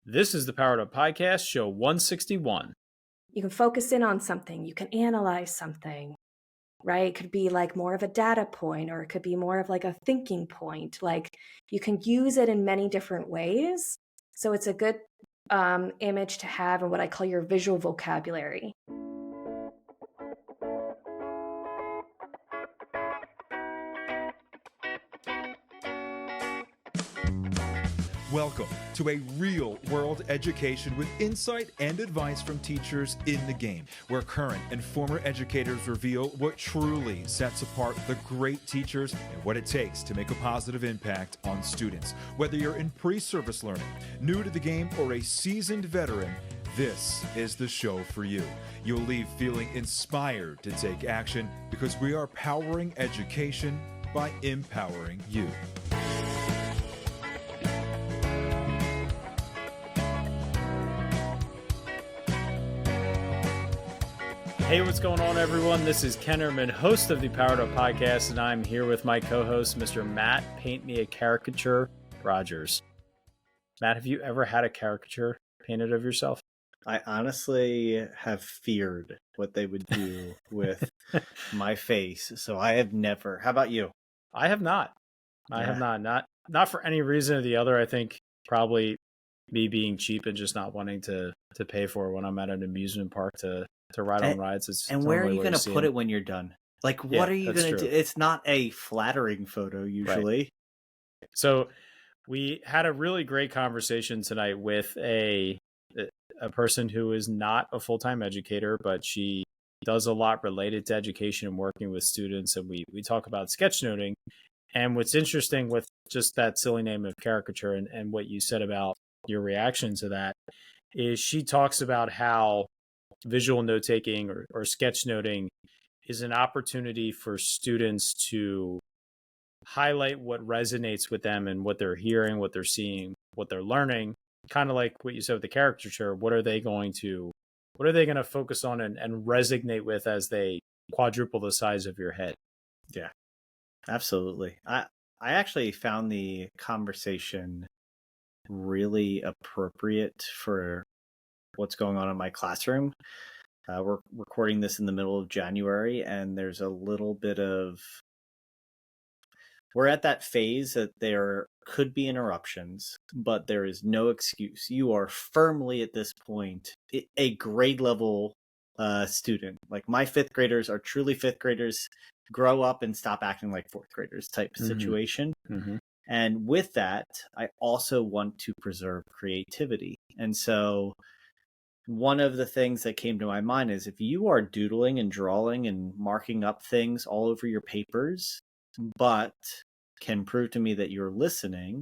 This is the Powered Up Podcast, show 161. You can focus in on something. You can analyze something, right? It could be like more of a data point, or it could be more of like a thinking point. Like you can use it in many different ways. So it's a good image to have in what I call your visual vocabulary. Welcome to a real-world education with insight and advice from teachers in the game, where current and former educators reveal what truly sets apart the great teachers and what it takes to make a positive impact on students. Whether you're in pre-service learning, new to the game, or a seasoned veteran, this is the show for you. You'll leave feeling inspired to take action because we are powering education by empowering you. Hey, what's going on, everyone? This is Ken Erman, host of the Powered Up Podcast, and I'm here with my co-host, Mr. Matt Paint Me a Caricature Rogers. Matt, have you ever had a caricature painted of yourself? I honestly have feared what they would do with my face, so I have never. How about you? I have not. I have not. Not for any reason or the other. I think probably me being cheap and just not wanting to pay for it when I'm at an amusement park to ride on rides. And where are you going to put it when you're done? Like, what are you going to do? It's not a flattering photo usually. Right. So we had a really great conversation tonight with a person who is not a full-time educator, but she does a lot related to education and working with students. And we talk about sketchnoting. And what's interesting with just that silly name of caricature and what you said about your reaction to that is she talks about how visual note-taking or sketchnoting is an opportunity for students to highlight what resonates with them and what they're hearing, what they're seeing, what they're learning. Kind of like what you said with the caricature. What are they going to focus on and resonate with as they quadruple the size of your head? Yeah, absolutely. I actually found the conversation really appropriate for what's going on in my classroom. We're recording this in the middle of January, and there's a little bit of... We're at that phase that there could be interruptions, but there is no excuse. You are firmly at this point a grade level student. Like, my fifth graders are truly fifth graders. Grow up and stop acting like fourth graders type situation. Mm-hmm. And with that, I also want to preserve creativity. And so one of the things that came to my mind is if you are doodling and drawing and marking up things all over your papers, but can prove to me that you're listening,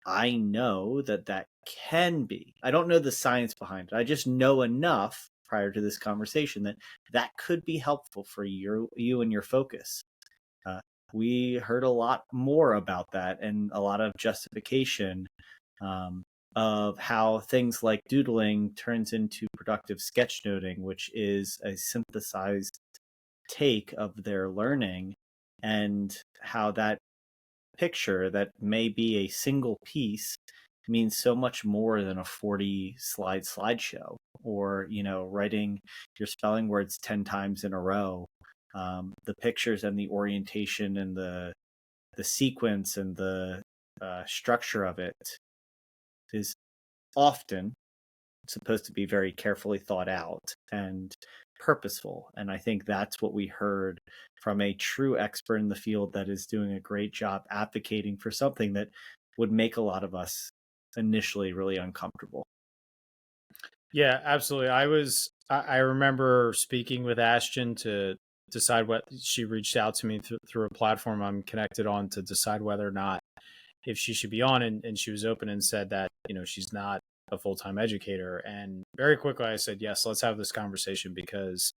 I know that can be. I don't know the science behind it. I just know enough prior to this conversation that could be helpful for you and your focus. We heard a lot more about that and a lot of justification of how things like doodling turns into productive sketchnoting, which is a synthesized take of their learning, and how that picture that may be a single piece means so much more than a 40-slide slideshow, or writing your spelling words 10 times in a row. The pictures and the orientation and the sequence and the structure of it is often supposed to be very carefully thought out and purposeful. And I think that's what we heard from a true expert in the field that is doing a great job advocating for something that would make a lot of us initially really uncomfortable. Yeah, absolutely. I remember speaking with Ashton to decide what she reached out to me through a platform I'm connected on to decide whether or not if she should be on. And she was open and said that, she's not a full-time educator. And very quickly I said, yes, let's have this conversation, because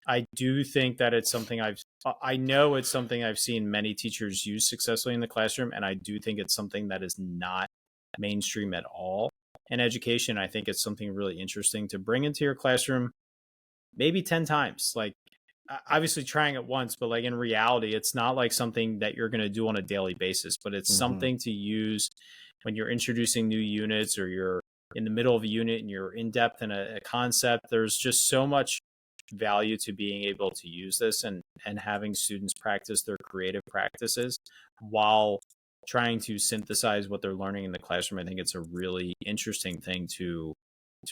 I do think that it's something I know it's something I've seen many teachers use successfully in the classroom. And I do think it's something that is not mainstream at all in education. I think it's something really interesting to bring into your classroom, maybe 10 times. Like, obviously trying it once, but like in reality, it's not like something that you're going to do on a daily basis, but it's something to use when you're introducing new units or you're in the middle of a unit and you're in depth in a concept. There's just so much value to being able to use this and having students practice their creative practices while trying to synthesize what they're learning in the classroom. I think it's a really interesting thing to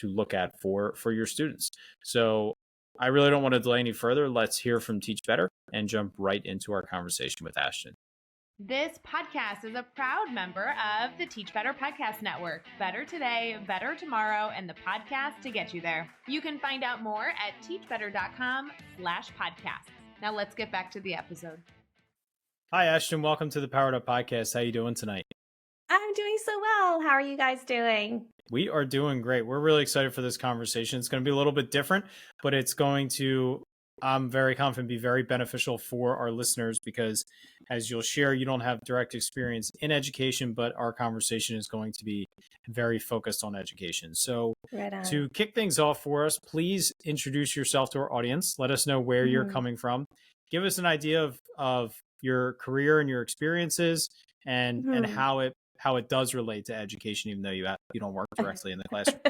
look at for your students. So I really don't want to delay any further. Let's hear from Teach Better and jump right into our conversation with Ashton. This podcast is a proud member of the Teach Better Podcast Network. Better today, better tomorrow, and the podcast to get you there. You can find out more at teachbetter.com/podcasts. Now let's get back to the episode. Hi, Ashton. Welcome to the Powered Up Podcast. How you doing tonight? I'm doing so well. How are you guys doing? We are doing great. We're really excited for this conversation. It's going to be a little bit different, but it's going to, I'm very confident, be very beneficial for our listeners because, as you'll share, you don't have direct experience in education, but our conversation is going to be very focused on education. So to kick things off for us, please introduce yourself to our audience. Let us know where you're coming from. Give us an idea of your career and your experiences and how it does relate to education, even though you don't work directly in the classroom.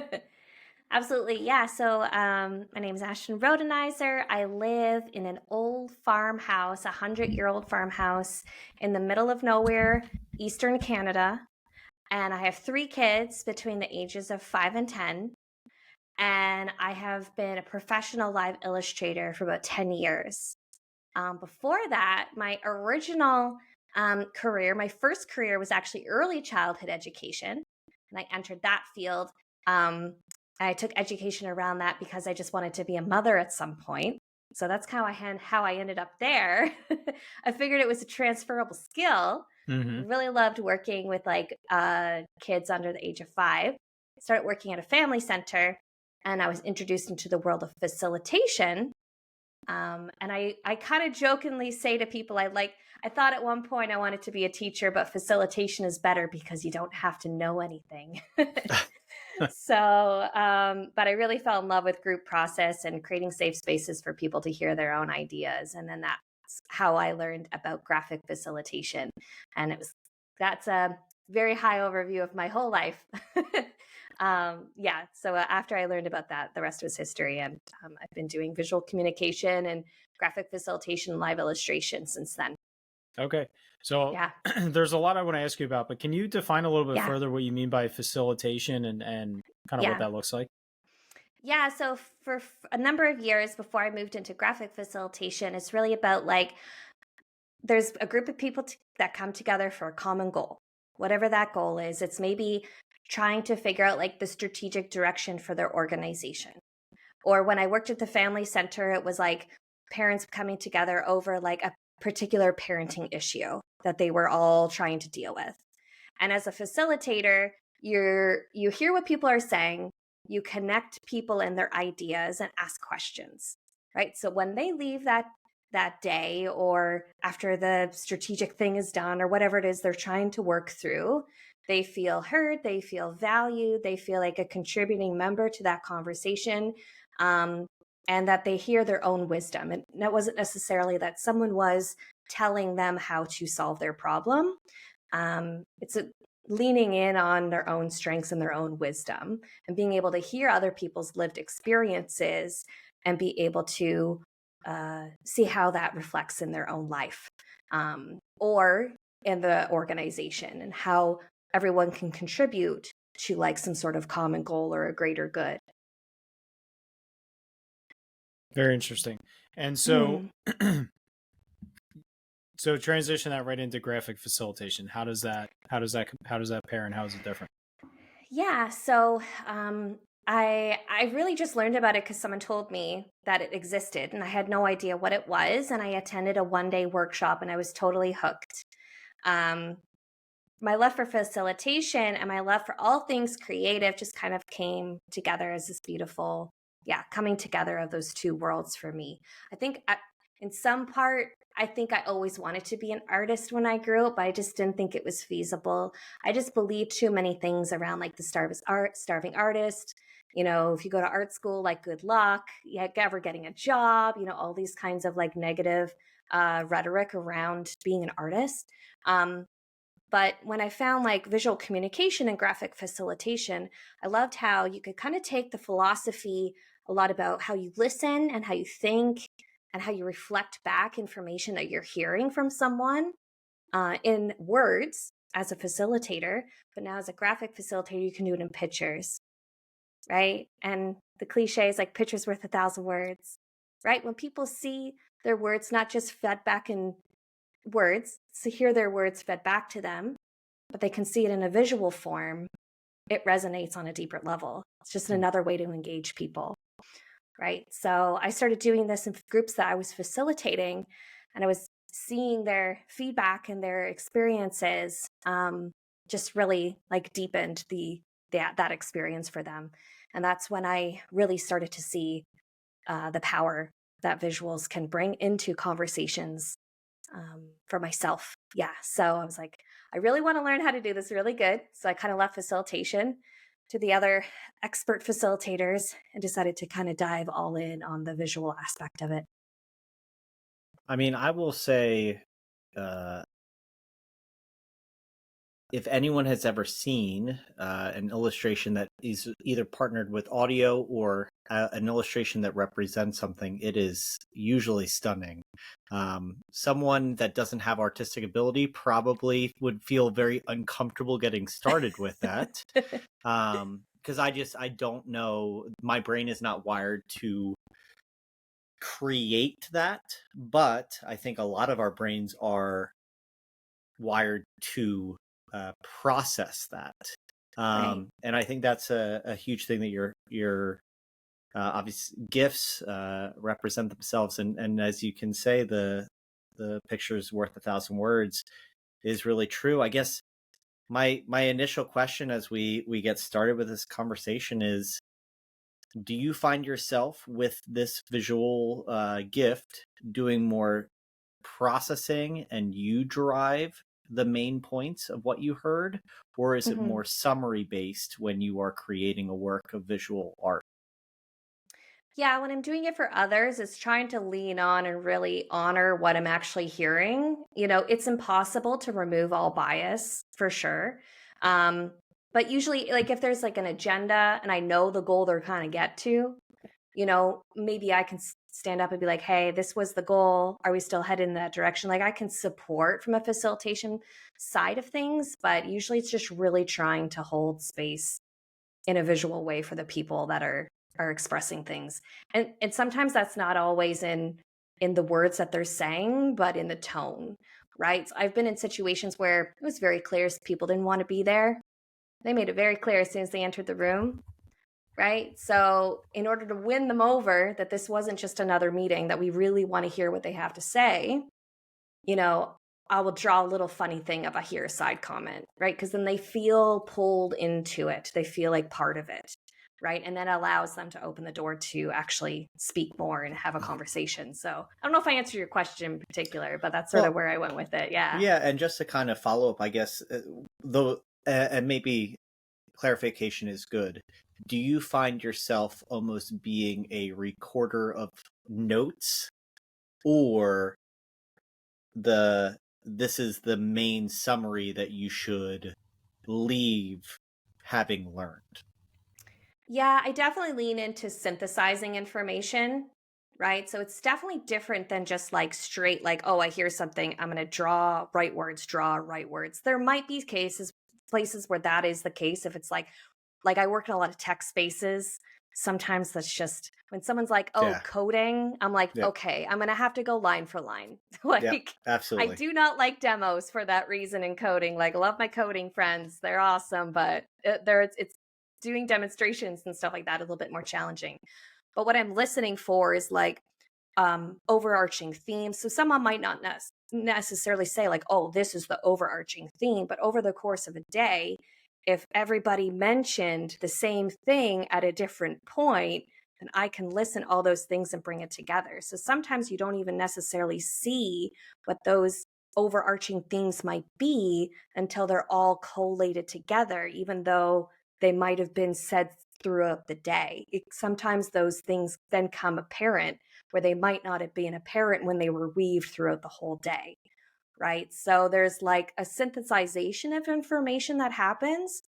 Absolutely. Yeah. So my name is Ashton Rodenhiser. I live in an old farmhouse, 100-year-old farmhouse in the middle of nowhere, Eastern Canada. And I have 3 kids between the ages of 5 and 10. And I have been a professional live illustrator for about 10 years. Before that, my original career, my first career was actually early childhood education. And I entered that field. I took education around that because I just wanted to be a mother at some point. So that's how I ended up there. I figured it was a transferable skill. I really loved working with kids under the age of 5. I started working at a family center and I was introduced into the world of facilitation. And I kind of jokingly say to people, I thought at one point I wanted to be a teacher, but facilitation is better because you don't have to know anything. So, but I really fell in love with group process and creating safe spaces for people to hear their own ideas. And then that's how I learned about graphic facilitation. And that's a very high overview of my whole life. So after I learned about that, the rest was history. And I've been doing visual communication and graphic facilitation, live illustration since then. Okay. So there's a lot I want to ask you about, but can you define a little bit further what you mean by facilitation and kind of what that looks like? Yeah. So for a number of years before I moved into graphic facilitation, it's really about there's a group of people that come together for a common goal. Whatever that goal is, it's maybe trying to figure out the strategic direction for their organization. Or when I worked at the family center, it was parents coming together over a particular parenting issue that they were all trying to deal with. And as a facilitator, you hear what people are saying, you connect people and their ideas and ask questions, right? So when they leave that day or after the strategic thing is done or whatever it is they're trying to work through, they feel heard, they feel valued, they feel like a contributing member to that conversation, and that they hear their own wisdom. And that wasn't necessarily that someone was telling them how to solve their problem. It's leaning in on their own strengths and their own wisdom and being able to hear other people's lived experiences and be able to see how that reflects in their own life or in the organization and how everyone can contribute to some sort of common goal or a greater good. Very interesting. And so, so transition that right into graphic facilitation. How does that pair and how is it different? Yeah. So, I really just learned about it because someone told me that it existed and I had no idea what it was. And I attended a 1-day workshop and I was totally hooked. My love for facilitation and my love for all things creative just kind of came together as this beautiful, coming together of those two worlds for me. I think in some part, I think I always wanted to be an artist when I grew up, but I just didn't think it was feasible. I just believed too many things around the starving artist. If you go to art school, good luck, ever getting a job, all these kinds of negative rhetoric around being an artist. But when I found like visual communication and graphic facilitation, I loved how you could kind of take the philosophy a lot about how you listen and how you think and how you reflect back information that you're hearing from someone in words as a facilitator. But now as a graphic facilitator, you can do it in pictures, right? And the cliche is like pictures worth 1,000 words, right? When people see their words not just fed back in words, to hear their words fed back to them, but they can see it in a visual form, it resonates on a deeper level. It's just another way to engage people, right? So I started doing this in groups that I was facilitating, and I was seeing their feedback and their experiences just really like deepened that experience for them. And that's when I really started to see the power that visuals can bring into conversations for myself. Yeah. So I was like, I really want to learn how to do this really good. So I kind of left facilitation to the other expert facilitators and decided to kind of dive all in on the visual aspect of it. I mean, I will say, if anyone has ever seen an illustration that is either partnered with audio or an illustration that represents something, it is usually stunning. Someone that doesn't have artistic ability probably would feel very uncomfortable getting started with that. Because I don't know, my brain is not wired to create that, but I think a lot of our brains are wired to process that. Right. And I think that's a huge thing that your obvious gifts represent themselves, and as you can say, the picture's worth 1,000 words is really true. I guess my initial question as we get started with this conversation is, do you find yourself with this visual gift doing more processing and you drive the main points of what you heard, or is it more summary based when you are creating a work of visual art? Yeah, when I'm doing it for others, it's trying to lean on and really honor what I'm actually hearing. You know, it's impossible to remove all bias for sure. But usually, like if there's like an agenda and I know the goal they're kind of get to, you know, maybe I can stand up and be like, hey, this was the goal. Are we still headed in that direction? Like I can support from a facilitation side of things, but usually it's just really trying to hold space in a visual way for the people that are expressing things. And sometimes that's not always in the words that they're saying, but in the tone, right? So I've been in situations where it was very clear people didn't want to be there. They made it very clear as soon as they entered the room, right? So in order to win them over, that this wasn't just another meeting, that we really want to hear what they have to say, you know, I will draw a little funny thing of a here side comment, right? Because then they feel pulled into it. They feel like part of it, right? And that allows them to open the door to actually speak more and have a conversation. So I don't know if I answered your question in particular, but that's sort of where I went with it. Yeah. Yeah, and just to kind of follow up, I guess, though, and maybe clarification is good. Do you find yourself almost being a recorder of notes, or this is the main summary that you should leave having learned? Yeah, I definitely lean into synthesizing information, right? So it's definitely different than just like straight, like, oh, I hear something, I'm going to draw right words, draw right words. There might be places where that is the case. If it's like I work in a lot of tech spaces. Sometimes that's just when someone's like, oh, Yeah. coding, I'm like, Yeah. okay, I'm going to have to go line for line. Yeah, Like, I absolutely. do not like demos for that reason in coding. Like, love my coding friends. They're awesome, but it's doing demonstrations and stuff like that a little bit more challenging. But what I'm listening for is like overarching themes. So someone might not necessarily say like, oh, this is the overarching theme, but over the course of a day, if everybody mentioned the same thing at a different point, then I can listen all those things and bring it together. So sometimes you don't even necessarily see what those overarching themes might be until they're all collated together, even though they might have been said throughout the day. Sometimes those things then come apparent where they might not have been apparent when they were weaved throughout the whole day, right? So there's like a synthesization of information that happens,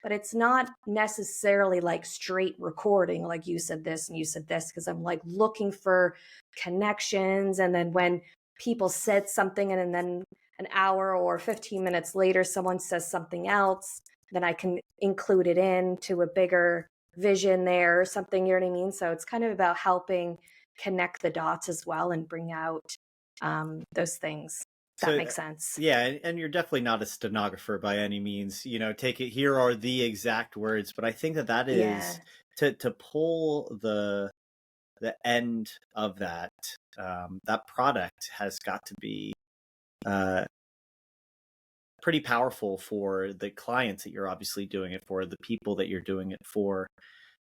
but it's not necessarily like straight recording, like you said this and you said this, because I'm like looking for connections. And then when people said something and then an hour or 15 minutes later, someone says something else, then I can include it into a bigger vision there or something, you know what I mean? So it's kind of about helping connect the dots as well and bring out those things. That makes sense. Yeah, and you're definitely not a stenographer by any means. Take it, here are the exact words, but I think that is to pull the end of that product has got to be pretty powerful for the clients that you're obviously doing it for, the people that you're doing it for.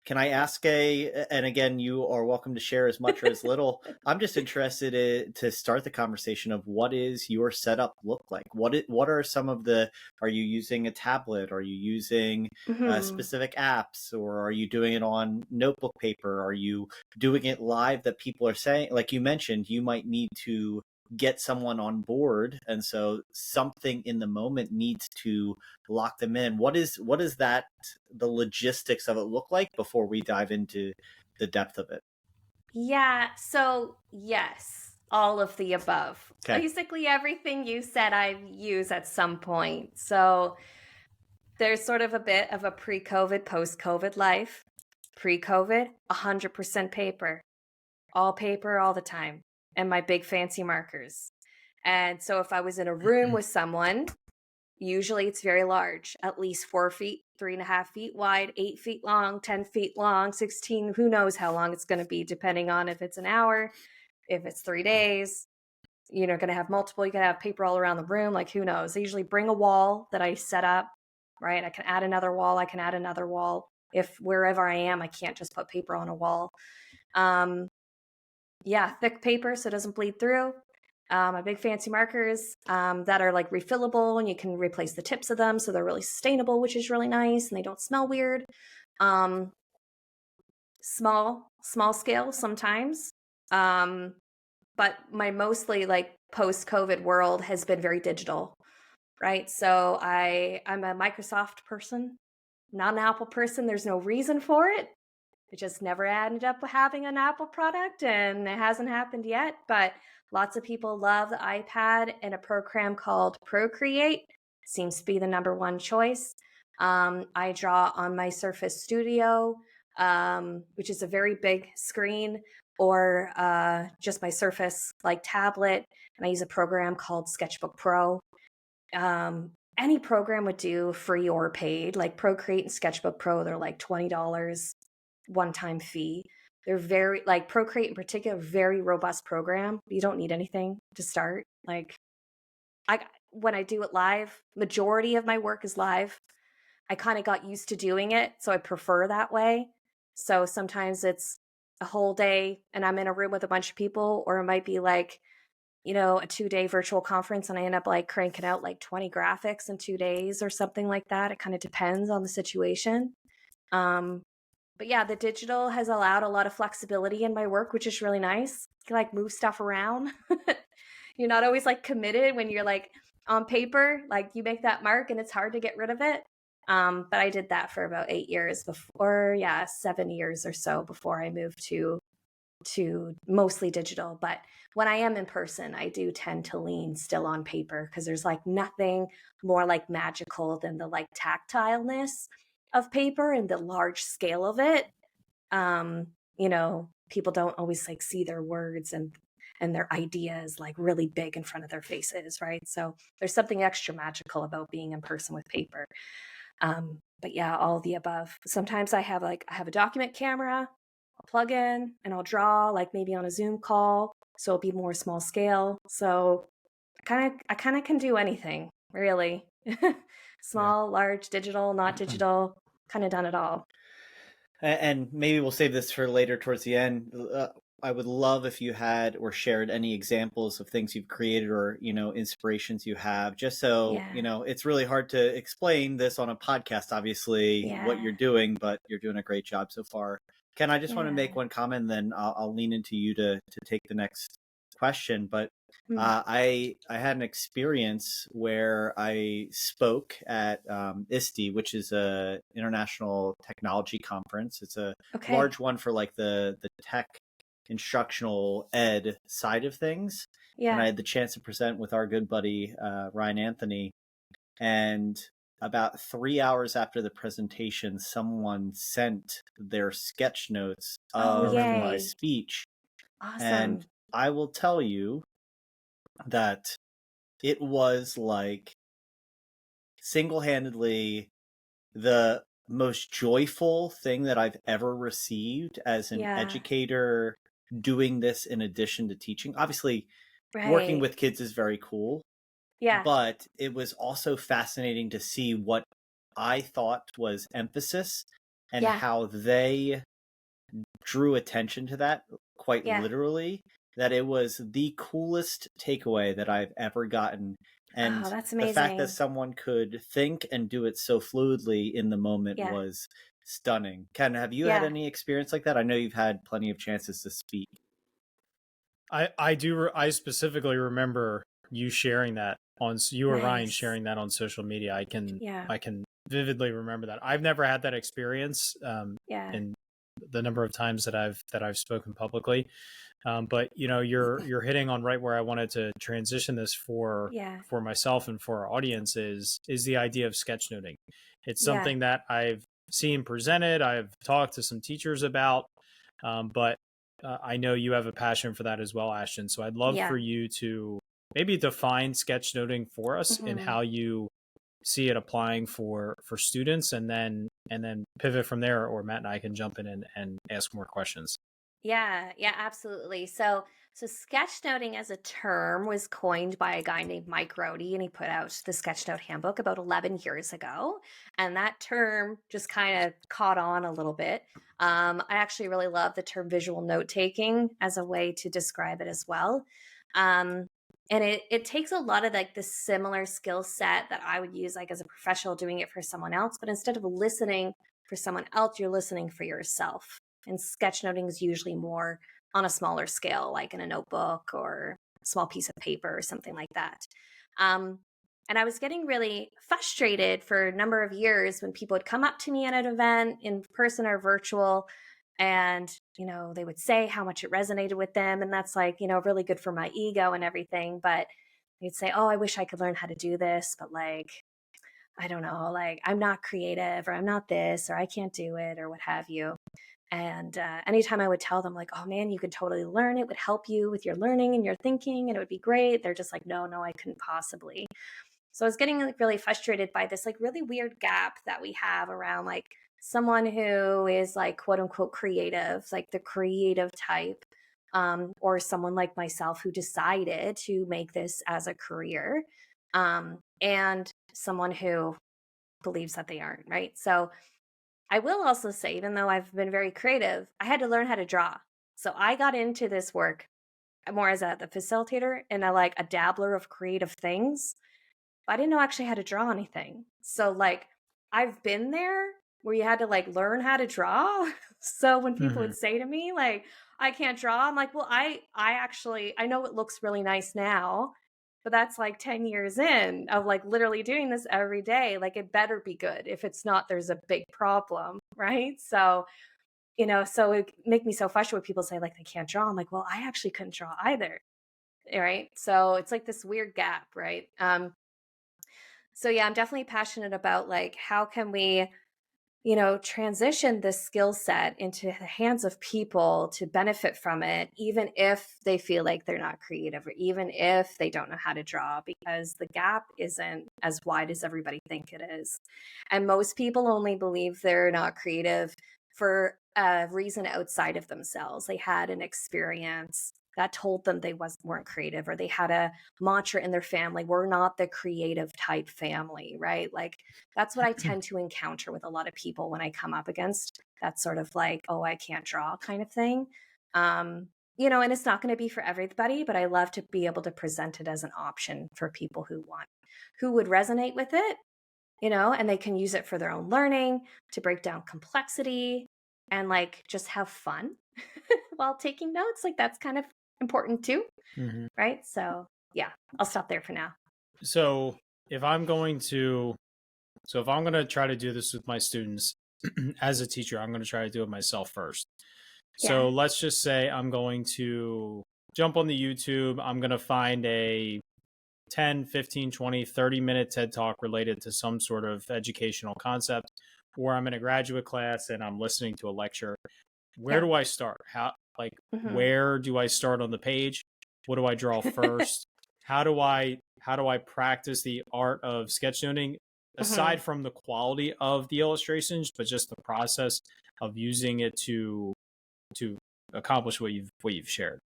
Can I ask and again, you are welcome to share as much or as little. I'm just interested to start the conversation of what is your setup look like? What are some of are you using a tablet? Are you using specific apps, or are you doing it on notebook paper? Are you doing it live that people are saying, like you mentioned, you might need to get someone on board, and so something in the moment needs to lock them in. What is that, the logistics of it look like before we dive into the depth of it? Yeah, so yes, all of the above. Okay. Basically everything you said I've used at some point. So there's sort of a bit of a pre-COVID, post-COVID life. Pre-COVID, 100% paper. All paper all the time. And my big fancy markers. And so if I was in a room with someone, usually it's very large, at least 4 feet, 3.5 feet wide, 8 feet long, 10 feet long, 16, who knows how long it's going to be, depending on if it's an hour, if it's 3 days. You're going to have multiple, you can have paper all around the room, like who knows. I usually bring a wall that I set up, right? I can add another wall. If wherever I am, I can't just put paper on a wall. Thick paper so it doesn't bleed through. My big fancy markers that are like refillable, and you can replace the tips of them, so they're really sustainable, which is really nice, and they don't smell weird. Small scale sometimes, but my mostly like post-COVID world has been very digital, right? So I'm a Microsoft person, not an Apple person. There's no reason for it. It just never ended up having an Apple product, and it hasn't happened yet, but lots of people love the iPad, and a program called Procreate seems to be the number one choice. I draw on my Surface Studio, which is a very big screen, or just my Surface like tablet, and I use a program called Sketchbook Pro. Any program would do, free or paid, like Procreate and Sketchbook Pro, they're like $20 one-time fee. They're very, like Procreate in particular, very robust program. You don't need anything to start. Like when I do it live, majority of my work is live. I kind of got used to doing it, so I prefer that way. So sometimes it's a whole day and I'm in a room with a bunch of people, or it might be like, a 2-day virtual conference, and I end up like cranking out like 20 graphics in 2 days or something like that. It kind of depends on the situation. But yeah, the digital has allowed a lot of flexibility in my work, which is really nice. You can like move stuff around. You're not always like committed when you're like on paper, like you make that mark and it's hard to get rid of it. But I did that for about 8 years before, 7 years or so before I moved to mostly digital. But when I am in person, I do tend to lean still on paper, because there's like nothing more like magical than the like tactileness of paper and the large scale of it. People don't always like see their words and their ideas like really big in front of their faces, right? So there's something extra magical about being in person with paper. But yeah, all of the above. Sometimes I have a document camera, I'll plug in and I'll draw like maybe on a Zoom call, so it'll be more small scale. So I kind of can do anything, really. Small, large, digital, not digital, kind of done it all. And maybe we'll save this for later towards the end. I would love if you had or shared any examples of things you've created, or, inspirations you have, just so, it's really hard to explain this on a podcast, obviously, what you're doing, but you're doing a great job so far. Ken, I just want to make one comment, then I'll lean into you to take the next question, but I had an experience where I spoke at ISTE, which is a international technology conference. It's a large one for like the tech instructional ed side of things. And I had the chance to present with our good buddy Ryan Anthony. And about 3 hours after the presentation, someone sent their sketch notes of my speech. Awesome. And I will tell you that it was like single-handedly the most joyful thing that I've ever received as an educator doing this in addition to teaching. Obviously, working with kids is very cool. Yeah. But it was also fascinating to see what I thought was emphasis and how they drew attention to that quite literally, that it was the coolest takeaway that I've ever gotten. And that's the amazing. fact that someone could think and do it so fluidly in the moment was stunning. Ken, have you had any experience like that? I know you've had plenty of chances to speak. I specifically remember you sharing that on you or Ryan sharing that on social media. I can vividly remember that. I've never had that experience in the number of times that I've spoken publicly. But you know, you're hitting on right where I wanted to transition this for myself and for our audience is the idea of sketchnoting. It's something that I've seen presented. I've talked to some teachers about, but I know you have a passion for that as well, Ashton. So I'd love for you to maybe define sketchnoting for us and how you see it applying for students, and then pivot from there, or Matt and I can jump in and ask more questions. Yeah, absolutely. So sketchnoting as a term was coined by a guy named Mike Rohde, and he put out the Sketchnote handbook about 11 years ago. And that term just kind of caught on a little bit. I actually really love the term visual note taking as a way to describe it as well. And it takes a lot of like the similar skill set that I would use like as a professional doing it for someone else, but instead of listening for someone else, you're listening for yourself. And sketchnoting is usually more on a smaller scale, like in a notebook or a small piece of paper or something like that. And I was getting really frustrated for a number of years when people would come up to me at an event in person or virtual, and, you know, they would say how much it resonated with them. And that's like, you know, really good for my ego and everything. But they'd say, oh, I wish I could learn how to do this, but like, I don't know, like I'm not creative, or I'm not this, or I can't do it, or what have you. And anytime I would tell them like, oh man, you could totally learn, it would help you with your learning and your thinking, and it would be great. They're just like, no, I couldn't possibly. So I was getting like really frustrated by this like really weird gap that we have around like someone who is like quote unquote creative, like the creative type, or someone like myself who decided to make this as a career, and someone who believes that they aren't, right? So I will also say, even though I've been very creative, I had to learn how to draw. So I got into this work more as the facilitator and a dabbler of creative things. But I didn't know actually how to draw anything. So like I've been there where you had to like learn how to draw. So when people would say to me like, I can't draw, I'm like, well, I know it looks really nice now, but that's like 10 years in of like literally doing this every day. Like it better be good. If it's not, there's a big problem, right? So, you know, so it make me so frustrated when people say like they can't draw. I'm like, well, I actually couldn't draw either, right? So it's like this weird gap, right? So yeah, I'm definitely passionate about like how can we, you know, transition this skill set into the hands of people to benefit from it, even if they feel like they're not creative, or even if they don't know how to draw, because the gap isn't as wide as everybody think it is. And most people only believe they're not creative for a reason outside of themselves. They had an experience that told them they weren't creative, or they had a mantra in their family, we're not the creative type family, right? Like that's what I tend to encounter with a lot of people when I come up against that sort of like, oh, I can't draw kind of thing. You know, and it's not going to be for everybody, but I love to be able to present it as an option for people who would resonate with it, you know, and they can use it for their own learning, to break down complexity and like just have fun while taking notes. Like that's kind of important too, Mm-hmm. right? So yeah, I'll stop there for now. So if I'm going to try to do this with my students as a teacher, I'm going to try to do it myself first. So let's just say I'm going to jump on the YouTube. I'm going to find a 10, 15, 20, 30-minute TED Talk related to some sort of educational concept, or I'm in a graduate class and I'm listening to a lecture. Where do I start? Where do I start on the page? What do I draw first? How do I practice the art of sketchnoting aside from the quality of the illustrations, but just the process of using it to accomplish what you've shared?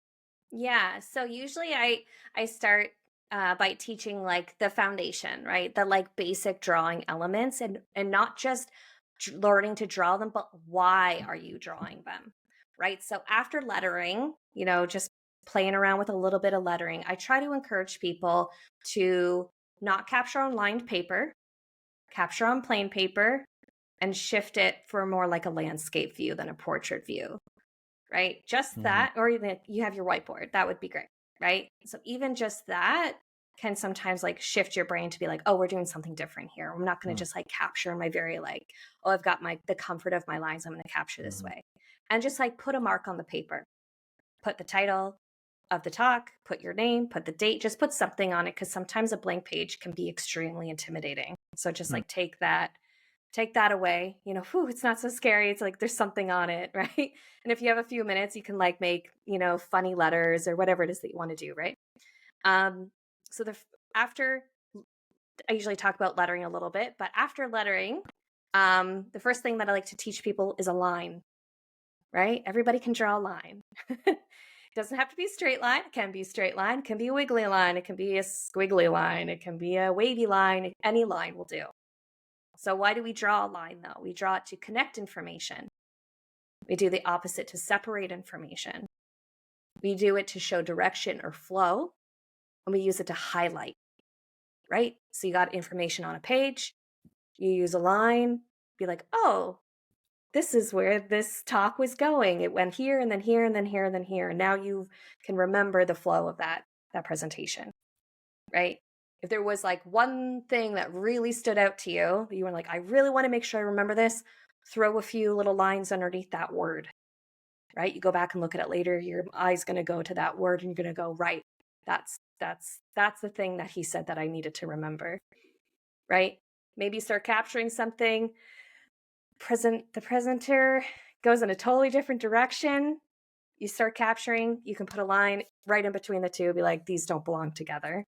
Yeah. So usually I start by teaching like the foundation, right? The like basic drawing elements, and not just learning to draw them, but why are you drawing them, right? So after lettering, just playing around with a little bit of lettering, I try to encourage people to not capture on lined paper, capture on plain paper, and shift it for more like a landscape view than a portrait view. Right? Just that, or even you have your whiteboard, that would be great, right? So even just that can sometimes like shift your brain to be like, oh, we're doing something different here. I'm not going to just like capture my very like, oh, I've got the comfort of my lines, I'm going to capture this way. And just like put a mark on the paper, put the title of the talk, put your name, put the date, just put something on it, because sometimes a blank page can be extremely intimidating. So just like take that away, it's not so scary. It's like there's something on it, right? And if you have a few minutes, you can like make, funny letters or whatever it is that you want to do, right? So after, I usually talk about lettering a little bit, but after lettering, the first thing that I like to teach people is a line, right? Everybody can draw a line. It doesn't have to be a straight line. It can be a straight line. It can be a wiggly line. It can be a squiggly line. It can be a wavy line. Any line will do. So why do we draw a line, though? We draw it to connect information. We do the opposite to separate information. We do it to show direction or flow, and we use it to highlight, right? So you got information on a page, you use a line, be like, oh, this is where this talk was going. It went here, and then here, and then here, and then here. And now you can remember the flow of that presentation, right? If there was like one thing that really stood out to you, that you were like, I really want to make sure I remember this, throw a few little lines underneath that word, right? You go back and look at it later, your eye's going to go to that word and you're going to go, right, that's the thing that he said that I needed to remember, right? Maybe start capturing something. The presenter goes in a totally different direction. You start capturing, you can put a line right in between the two, be like, these don't belong together.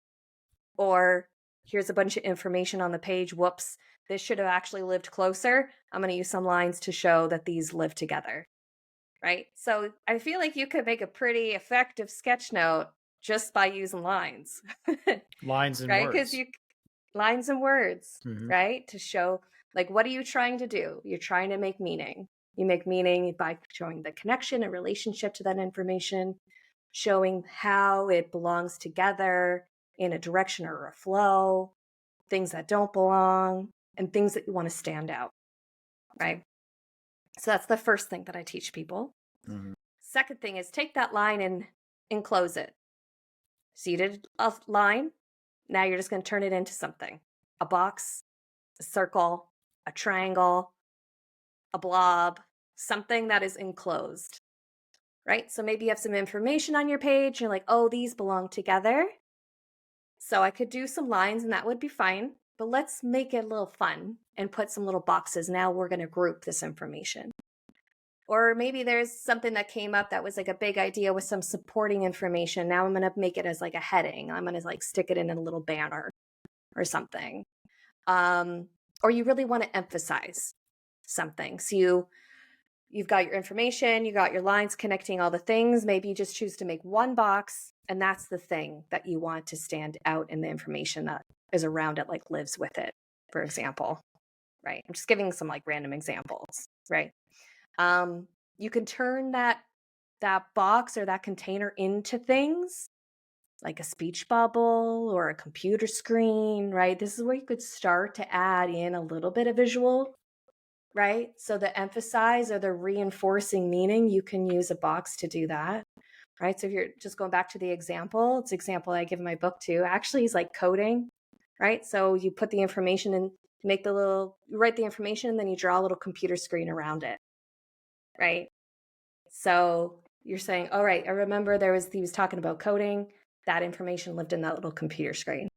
Or here's a bunch of information on the page. Whoops, this should have actually lived closer. I'm going to use some lines to show that these live together, right? So I feel like you could make a pretty effective sketch note just by using lines. Lines and right? words. Because lines and words, right? To show, like, what are you trying to do? You're trying to make meaning. You make meaning by showing the connection and relationship to that information, showing how it belongs together in a direction or a flow, things that don't belong, and things that you want to stand out, right? So that's the first thing that I teach people. Second thing is take that line and enclose it. So you did a line, now you're just going to turn it into something. A box, a circle, a triangle, a blob, something that is enclosed, right? So maybe you have some information on your page, you're like, oh, these belong together. So I could do some lines and that would be fine, but let's make it a little fun and put some little boxes. Now we're going to group this information. Or maybe there's something that came up that was like a big idea with some supporting information. Now I'm going to make it as like a heading. I'm going to like stick it in a little banner or something. Or you really want to emphasize something. So you've got your information, you got your lines connecting all the things. Maybe you just choose to make one box, and that's the thing that you want to stand out in the information that is around it, like lives with it, for example, right? I'm just giving some like random examples, right? You can turn that box or that container into things like a speech bubble or a computer screen, right? This is where you could start to add in a little bit of visual, right? So the emphasize or the reinforcing meaning, you can use a box to do that. right? So if you're just going back to the example, it's the example I give in my book too. Actually, is like coding, right? So you put the information in, you write the information, and then you draw a little computer screen around it, right? So you're saying, all right, I remember he was talking about coding. That information lived in that little computer screen.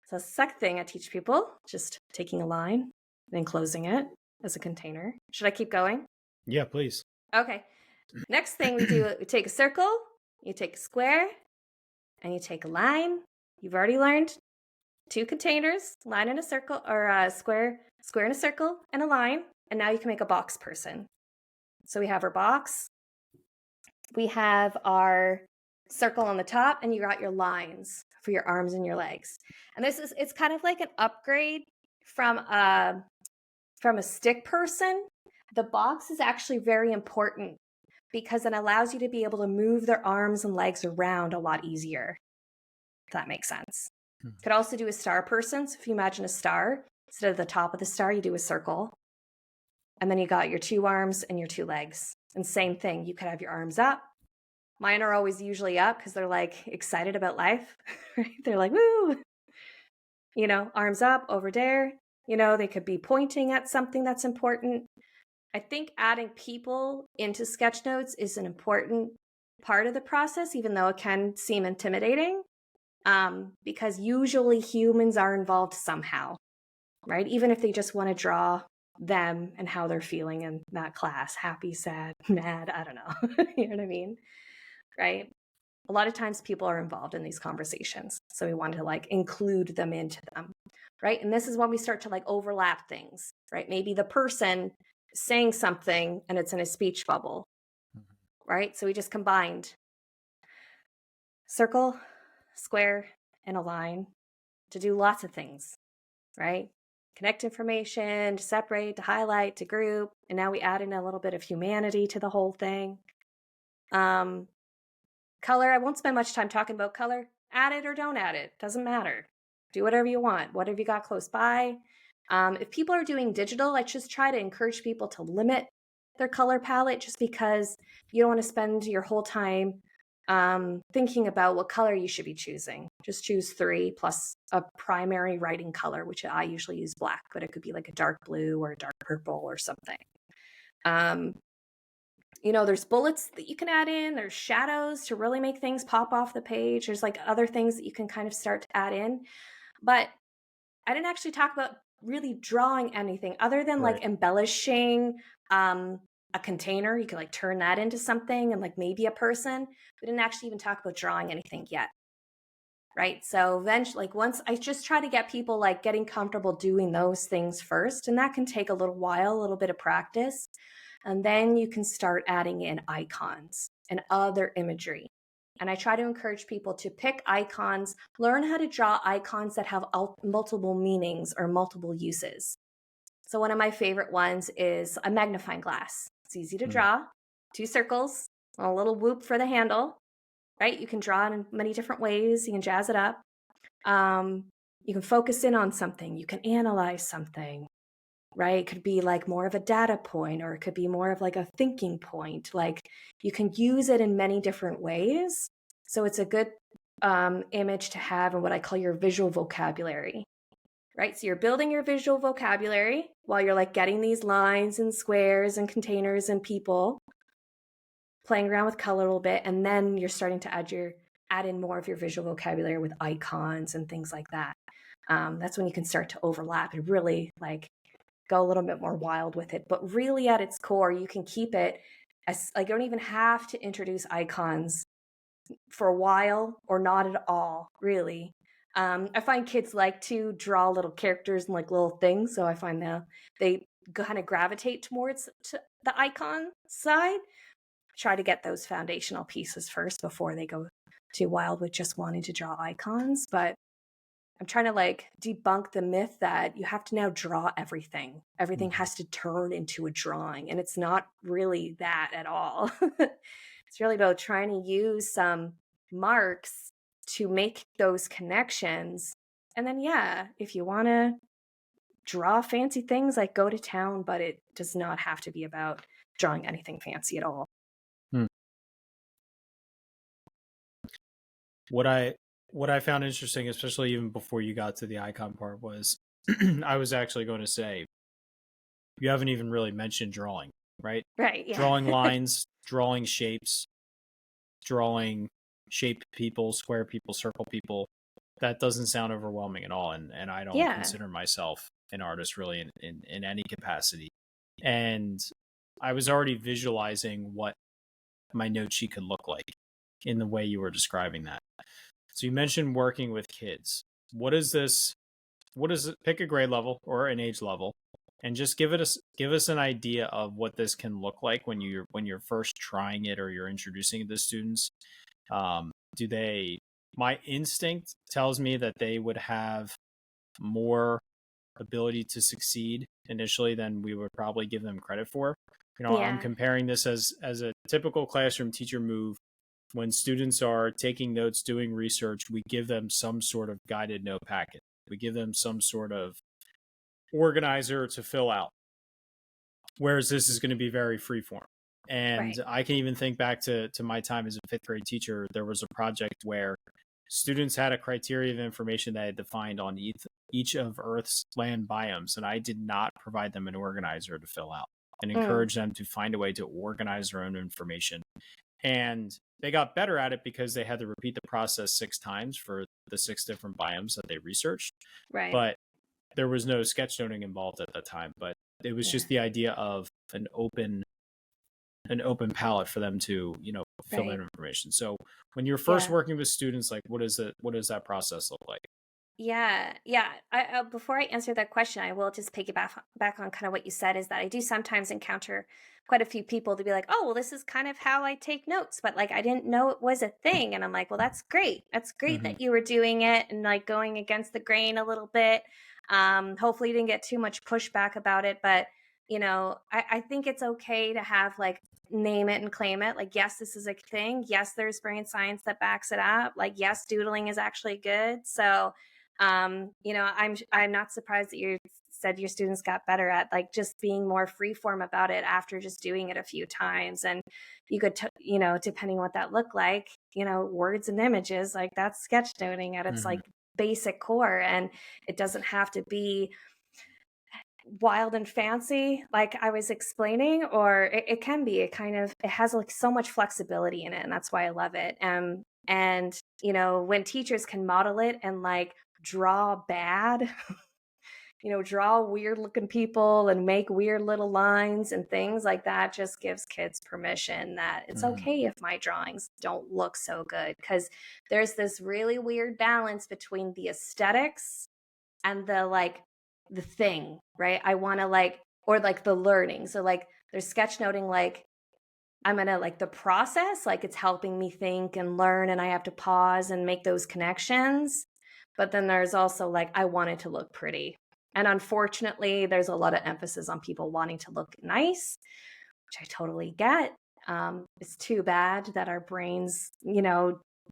So the second thing I teach people, just taking a line and then closing it as a container. Should I keep going? Yeah, please. Okay. Next thing we do, we take a circle, you take a square, and you take a line. You've already learned 2 containers, line and a circle, or a square and a circle, and a line. And now you can make a box person. So we have our box. We have our circle on the top, and you got your lines for your arms and your legs. And it's kind of like an upgrade from a stick person. The box is actually very important because it allows you to be able to move their arms and legs around a lot easier, if that makes sense. Could also do a star person. So if you imagine a star, instead of the top of the star, you do a circle. And then you got your 2 arms and your 2 legs. And same thing, you could have your arms up. Mine are always usually up because they're like excited about life, right? They're like, woo, arms up over there. They could be pointing at something that's important. I think adding people into sketchnotes is an important part of the process, even though it can seem intimidating, because usually humans are involved somehow, right? Even if they just want to draw them and how they're feeling in that class, happy, sad, mad, I don't know. You know what I mean? Right? A lot of times people are involved in these conversations. So we want to include them into them, right? And this is when we start to overlap things, right? Maybe the person is saying something and it's in a speech bubble, right? So we just combined circle, square, and a line to do lots of things, right? Connect information, to separate, to highlight, to group. And now we add in a little bit of humanity to the whole thing. Color, I won't spend much time talking about color. Add it or don't add it. Doesn't matter. Do whatever you want. Whatever you got close by. If people are doing digital, I just try to encourage people to limit their color palette just because you don't want to spend your whole time thinking about what color you should be choosing. Just choose 3 plus a primary writing color, which I usually use black, but it could be like a dark blue or a dark purple or something. There's bullets that you can add in. There's shadows to really make things pop off the page. There's other things that you can kind of start to add in. But I didn't actually talk about really drawing anything other than Right. embellishing a container. You could turn that into something and maybe a person. We didn't actually even talk about drawing anything yet. Right. So eventually, once I just try to get people getting comfortable doing those things first, and that can take a little while, a little bit of practice. And then you can start adding in icons and other imagery. And I try to encourage people to pick icons, learn how to draw icons that have multiple meanings or multiple uses. So one of my favorite ones is a magnifying glass. It's easy to draw, 2 circles, a little whoop for the handle, right? You can draw it in many different ways. You can jazz it up. You can focus in on something. You can analyze something. Right? It could be more of a data point, or it could be more of a thinking point. You can use it in many different ways. So it's a good image to have in what I call your visual vocabulary, right? So you're building your visual vocabulary while you're getting these lines and squares and containers and people, playing around with color a little bit. And then you're starting to add in more of your visual vocabulary with icons and things like that. That's when you can start to overlap and really go a little bit more wild with it. But really at its core, you can keep it as you don't even have to introduce icons for a while or not at all, really. I find kids like to draw little characters and little things. So I find they kind of gravitate towards the icon side. Try to get those foundational pieces first before they go too wild with just wanting to draw icons. But I'm trying to debunk the myth that you have to now draw everything. Everything has to turn into a drawing. And it's not really that at all. It's really about trying to use some marks to make those connections. And then, if you want to draw fancy things, go to town, but it does not have to be about drawing anything fancy at all. What I found interesting, especially even before you got to the icon part, was I was actually going to say, you haven't even really mentioned drawing, right? Right. Yeah. Drawing lines, drawing shapes, drawing shaped people, square people, circle people. That doesn't sound overwhelming at all. And I don't Yeah. consider myself an artist really in any capacity. And I was already visualizing what my note sheet could look like in the way you were describing that. So you mentioned working with kids. What is this? What is it? Pick a grade level or an age level, and just give us an idea of what this can look like when you're first trying it or you're introducing it to students. Do they? My instinct tells me that they would have more ability to succeed initially than we would probably give them credit for. I'm Yeah. comparing this as a typical classroom teacher move. When students are taking notes, doing research, we give them some sort of guided note packet. We give them some sort of organizer to fill out. Whereas this is going to be very freeform. And Right. I can even think back to my time as a fifth grade teacher. There was a project where students had a criteria of information that I had defined on each of Earth's land biomes, and I did not provide them an organizer to fill out and encourage them to find a way to organize their own information. And they got better at it because they had to repeat the process 6 times for the 6 different biomes that they researched. Right. But there was no sketchnoting involved at that time. But it was just the idea of an open palette for them to, fill in information. So when you're first working with students, like what does that process look like? Yeah. Before I answer that question, I will just piggyback back on kind of what you said, is that I do sometimes encounter quite a few people to be like, oh, well, this is kind of how I take notes, but like I didn't know it was a thing. And I'm like, well, that's great. That's great that you were doing it and like going against the grain a little bit. Hopefully you didn't get too much pushback about it, but I think it's okay to have like name it and claim it. Like, yes, this is a thing. Yes, there's brain science that backs it up. Like, yes, doodling is actually good. So I'm not surprised that you said your students got better at like just being more freeform about it after just doing it a few times. And you could depending what that looked like, words and images, like that's sketchnoting at its like basic core. And it doesn't have to be wild and fancy like I was explaining, or it can be. It has like so much flexibility in it, and that's why I love it. And when teachers can model it and like draw bad draw weird looking people and make weird little lines and things like that, just gives kids permission that it's okay if my drawings don't look so good, because there's this really weird balance between the aesthetics and the thing, right? I want to or the learning. So like there's sketchnoting, like I'm going to like the process, like it's helping me think and learn, and I have to pause and make those connections. But then there's also like, I want it to look pretty. And unfortunately, there's a lot of emphasis on people wanting to look nice, which I totally get. It's too bad that our brains,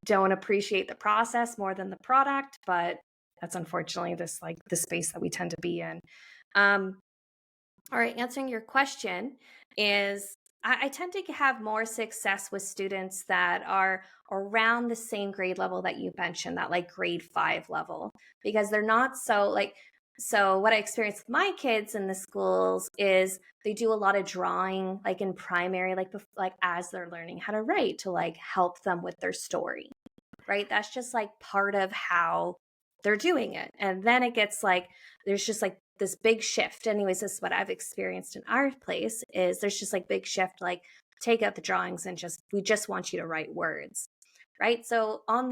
don't appreciate the process more than the product, but that's unfortunately the space that we tend to be in. All right, answering your question is I tend to have more success with students that are around the same grade level that you mentioned, that like grade 5 level, because they're not so what I experience with my kids in the schools is they do a lot of drawing, like in primary, like as they're learning how to write, to like help them with their story, right? That's just like part of how they're doing it. And then it gets like, there's just like this big shift. Anyways, this is what I've experienced in our place, is there's just like big shift, like take out the drawings and we just want you to write words. Right. So in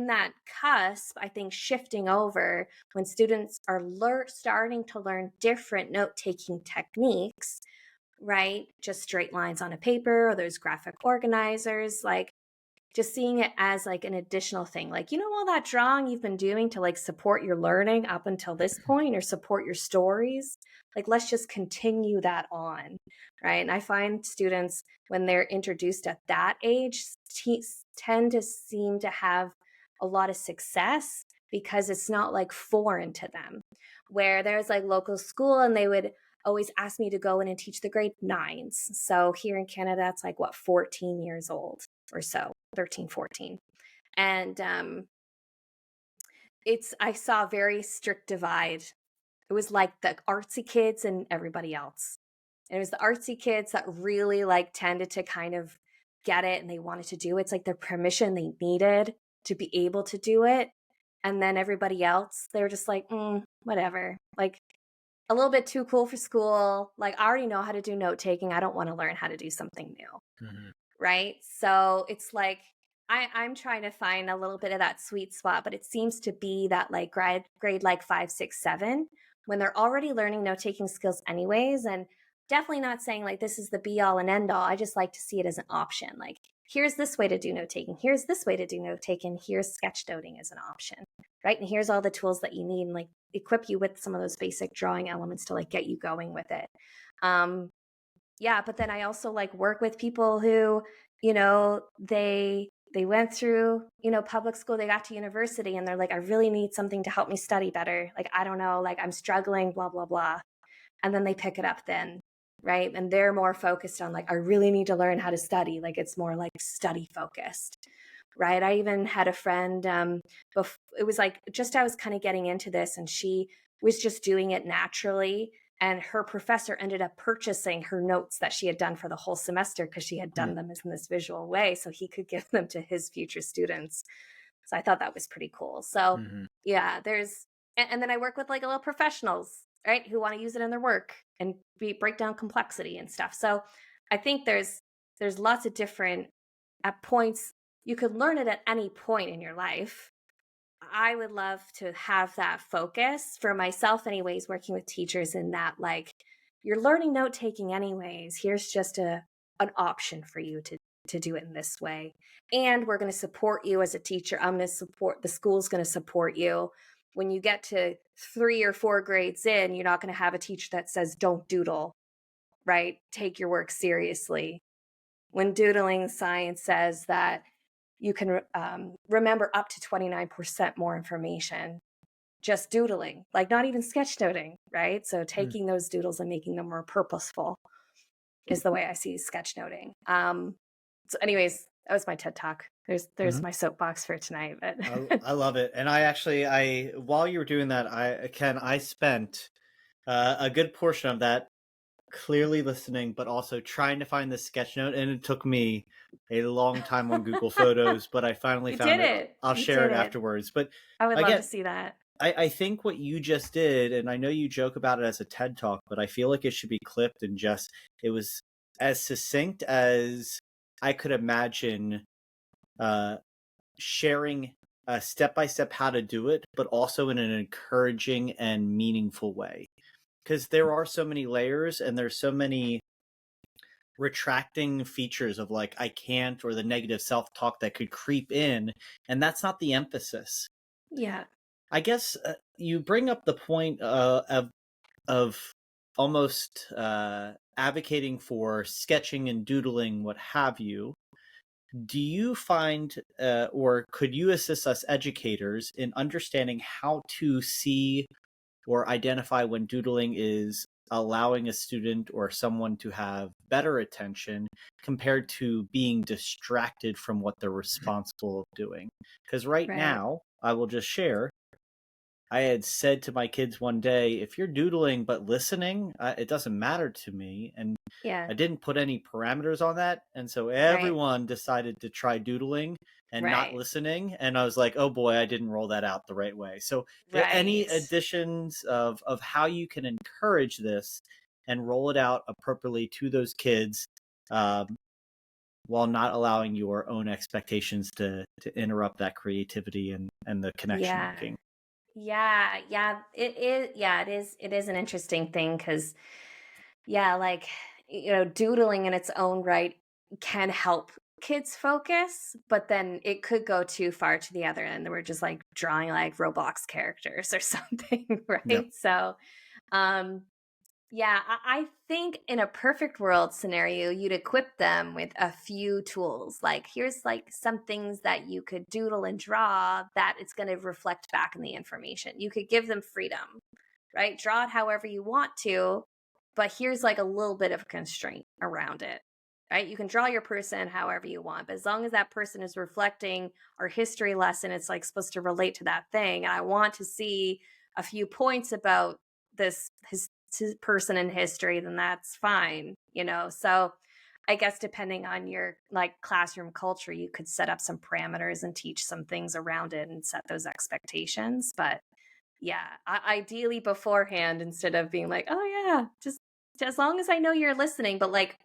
that cusp, I think shifting over when students are starting to learn different note-taking techniques, right? Just straight lines on a paper, or those graphic organizers, like just seeing it as like an additional thing, like, all that drawing you've been doing to like support your learning up until this point, or support your stories, like let's just continue that on, right? And I find students, when they're introduced at that age, tend to seem to have a lot of success, because it's not like foreign to them, where there's like local school and they would always ask me to go in and teach the grade 9s. So here in Canada, it's like 14 years old or so, 13, 14. And I saw a very strict divide. It was like the artsy kids and everybody else. And it was the artsy kids that really like tended to kind of get it and they wanted to do it. It's like their permission they needed to be able to do it. And then everybody else, they were just like, whatever. Like a little bit too cool for school. Like I already know how to do note taking. I don't want to learn how to do something new. Mhm. Right. So it's like, I'm trying to find a little bit of that sweet spot, but it seems to be that like grade like 5, 6, 7, when they're already learning note taking skills anyways. And definitely not saying like this is the be all and end all. I just like to see it as an option. Like here's this way to do note taking. Here's this way to do note taking. Here's sketchnoting as an option. Right. And here's all the tools that you need and like equip you with some of those basic drawing elements to like get you going with it. Yeah. But then I also like work with people who, you know, they went through, you know, public school, they got to university and they're like, I really need something to help me study better. Like, I don't know, like I'm struggling, blah, blah, blah. And then they pick it up then, right? And they're more focused on like, I really need to learn how to study. Like it's more like study focused, right? I even had a friend, it was like, just I was kind of getting into this and she was just doing it naturally. And her professor ended up purchasing her notes that she had done for the whole semester because she had done them in this visual way so he could give them to his future students. So I thought that was pretty cool. So yeah, and then I work with like little professionals, right, who want to use it in their work and break down complexity and stuff. So I think there's lots of different at points. You could learn it at any point in your life. I would love to have that focus for myself anyways, working with teachers in that, like, you're learning note taking anyways. Here's just an option for you to do it in this way. And we're going to support you as a teacher. I'm going to support, the school's going to support you. When you get to 3 or 4 grades in, you're not going to have a teacher that says, don't doodle, right? Take your work seriously. When doodling science says that you can remember up to 29% more information just doodling, like not even sketchnoting, right? So taking those doodles and making them more purposeful is the way I see sketchnoting. So anyways, that was my TED Talk. There's my soapbox for tonight. But I love it. And I while you were doing that, I spent a good portion of that clearly listening, but also trying to find the sketchnote, and it took me a long time on Google Photos, but I finally found it. I'll share it afterwards. But I would love to see that. I think what you just did, and I know you joke about it as a TED Talk, but I feel like it should be clipped and just, it was as succinct as I could imagine sharing a step-by-step how to do it, but also in an encouraging and meaningful way. Because there are so many layers and there's so many retracting features of like, I can't, or the negative self-talk that could creep in. And that's not the emphasis. Yeah. I guess you bring up the point of almost advocating for sketching and doodling, what have you. Do you find, or could you assist us educators in understanding how to see or identify when doodling is allowing a student or someone to have better attention compared to being distracted from what they're responsible of doing? Because right now, I will just share, I had said to my kids one day, if you're doodling but listening, it doesn't matter to me. And I didn't put any parameters on that. And so everyone decided to try doodling and not listening. And I was like, oh boy, I didn't roll that out the right way. So any additions of how you can encourage this and roll it out appropriately to those kids while not allowing your own expectations to interrupt that creativity and the connection making? Yeah, it is an interesting thing because, like, you know, doodling in its own right can help kids focus, but then it could go too far to the other end. We're just like drawing like Roblox characters or something, right? Yep. So, I think in a perfect world scenario, you'd equip them with a few tools. Like, here's like some things that you could doodle and draw that it's going to reflect back in the information. You could give them freedom, right? Draw it however you want to, but here's like a little bit of constraint around it. right? You can draw your person however you want, but as long as that person is reflecting our history lesson, it's like supposed to relate to that thing. And I want to see a few points about this his person in history, then that's fine, you know? So I guess depending on your like classroom culture, you could set up some parameters and teach some things around it and set those expectations. But yeah, ideally beforehand, instead of being like, oh yeah, just as long as I know you're listening, but like,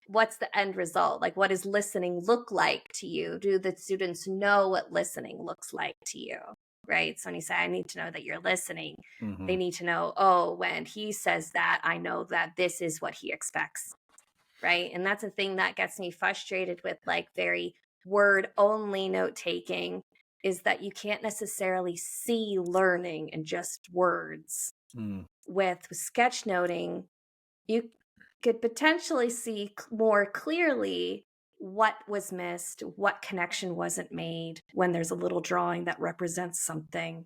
what's the end result? Like, what does listening look like to you? Do the students know what listening looks like to you? Right. So when you say, I need to know that you're listening, they need to know, oh, when he says that, I know that this is what he expects. Right. And that's a thing that gets me frustrated with like very word only note taking, is that you can't necessarily see learning in just words. With sketchnoting, you could potentially see more clearly what was missed, what connection wasn't made when there's a little drawing that represents something,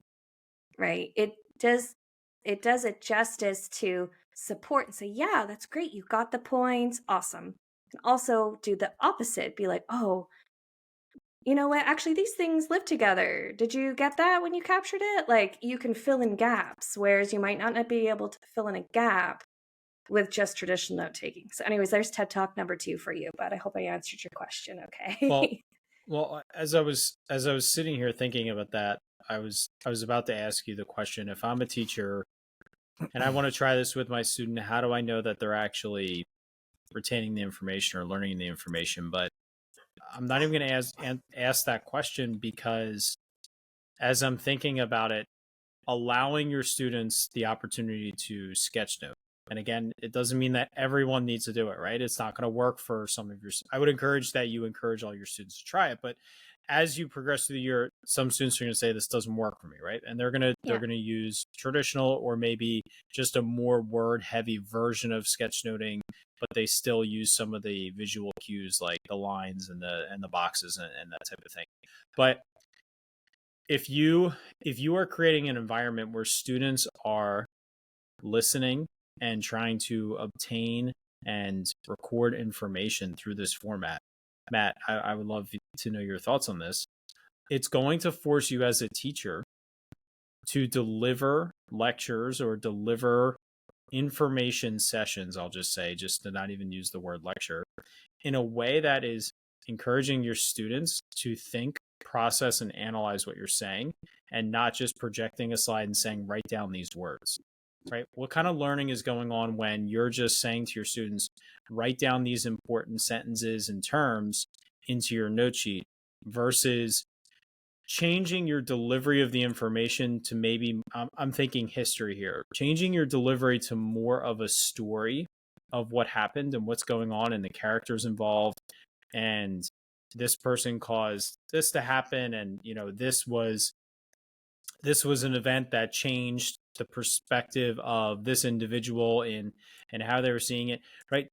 right? It does it justice to support and say, yeah, that's great, you got the points, awesome. And also do the opposite, be like, oh, you know what, actually these things live together. Did you get that when you captured it? Like, you can fill in gaps, whereas you might not be able to fill in a gap with just traditional note taking. So anyways, there's TED Talk number 2 for you, but I hope I answered your question okay. Well, as I was sitting here thinking about that, I was about to ask you the question: if I'm a teacher and I want to try this with my student, how do I know that they're actually retaining the information or learning the information? But I'm not even going to ask that question, because as I'm thinking about it, allowing your students the opportunity to sketchnote. And again, it doesn't mean that everyone needs to do it, right? It's not going to work for some of your, I would encourage that you encourage all your students to try it. But as you progress through the year, some students are going to say, this doesn't work for me, right? And they're going to use traditional, or maybe just a more word heavy version of sketchnoting, but they still use some of the visual cues like the lines and the boxes and that type of thing. But if you are creating an environment where students are listening and trying to obtain and record information through this format, Matt, I would love to know your thoughts on this. It's going to force you as a teacher to deliver lectures or deliver information sessions, I'll just say, just to not even use the word lecture, in a way that is encouraging your students to think, process, and analyze what you're saying, and not just projecting a slide and saying, write down these words, right? What kind of learning is going on when you're just saying to your students, write down these important sentences and terms into your note sheet, versus changing your delivery of the information to maybe, I'm thinking history here, changing your delivery to more of a story of what happened and what's going on and the characters involved, and this person caused this to happen, and this was an event that changed the perspective of this individual and how they were seeing it, right?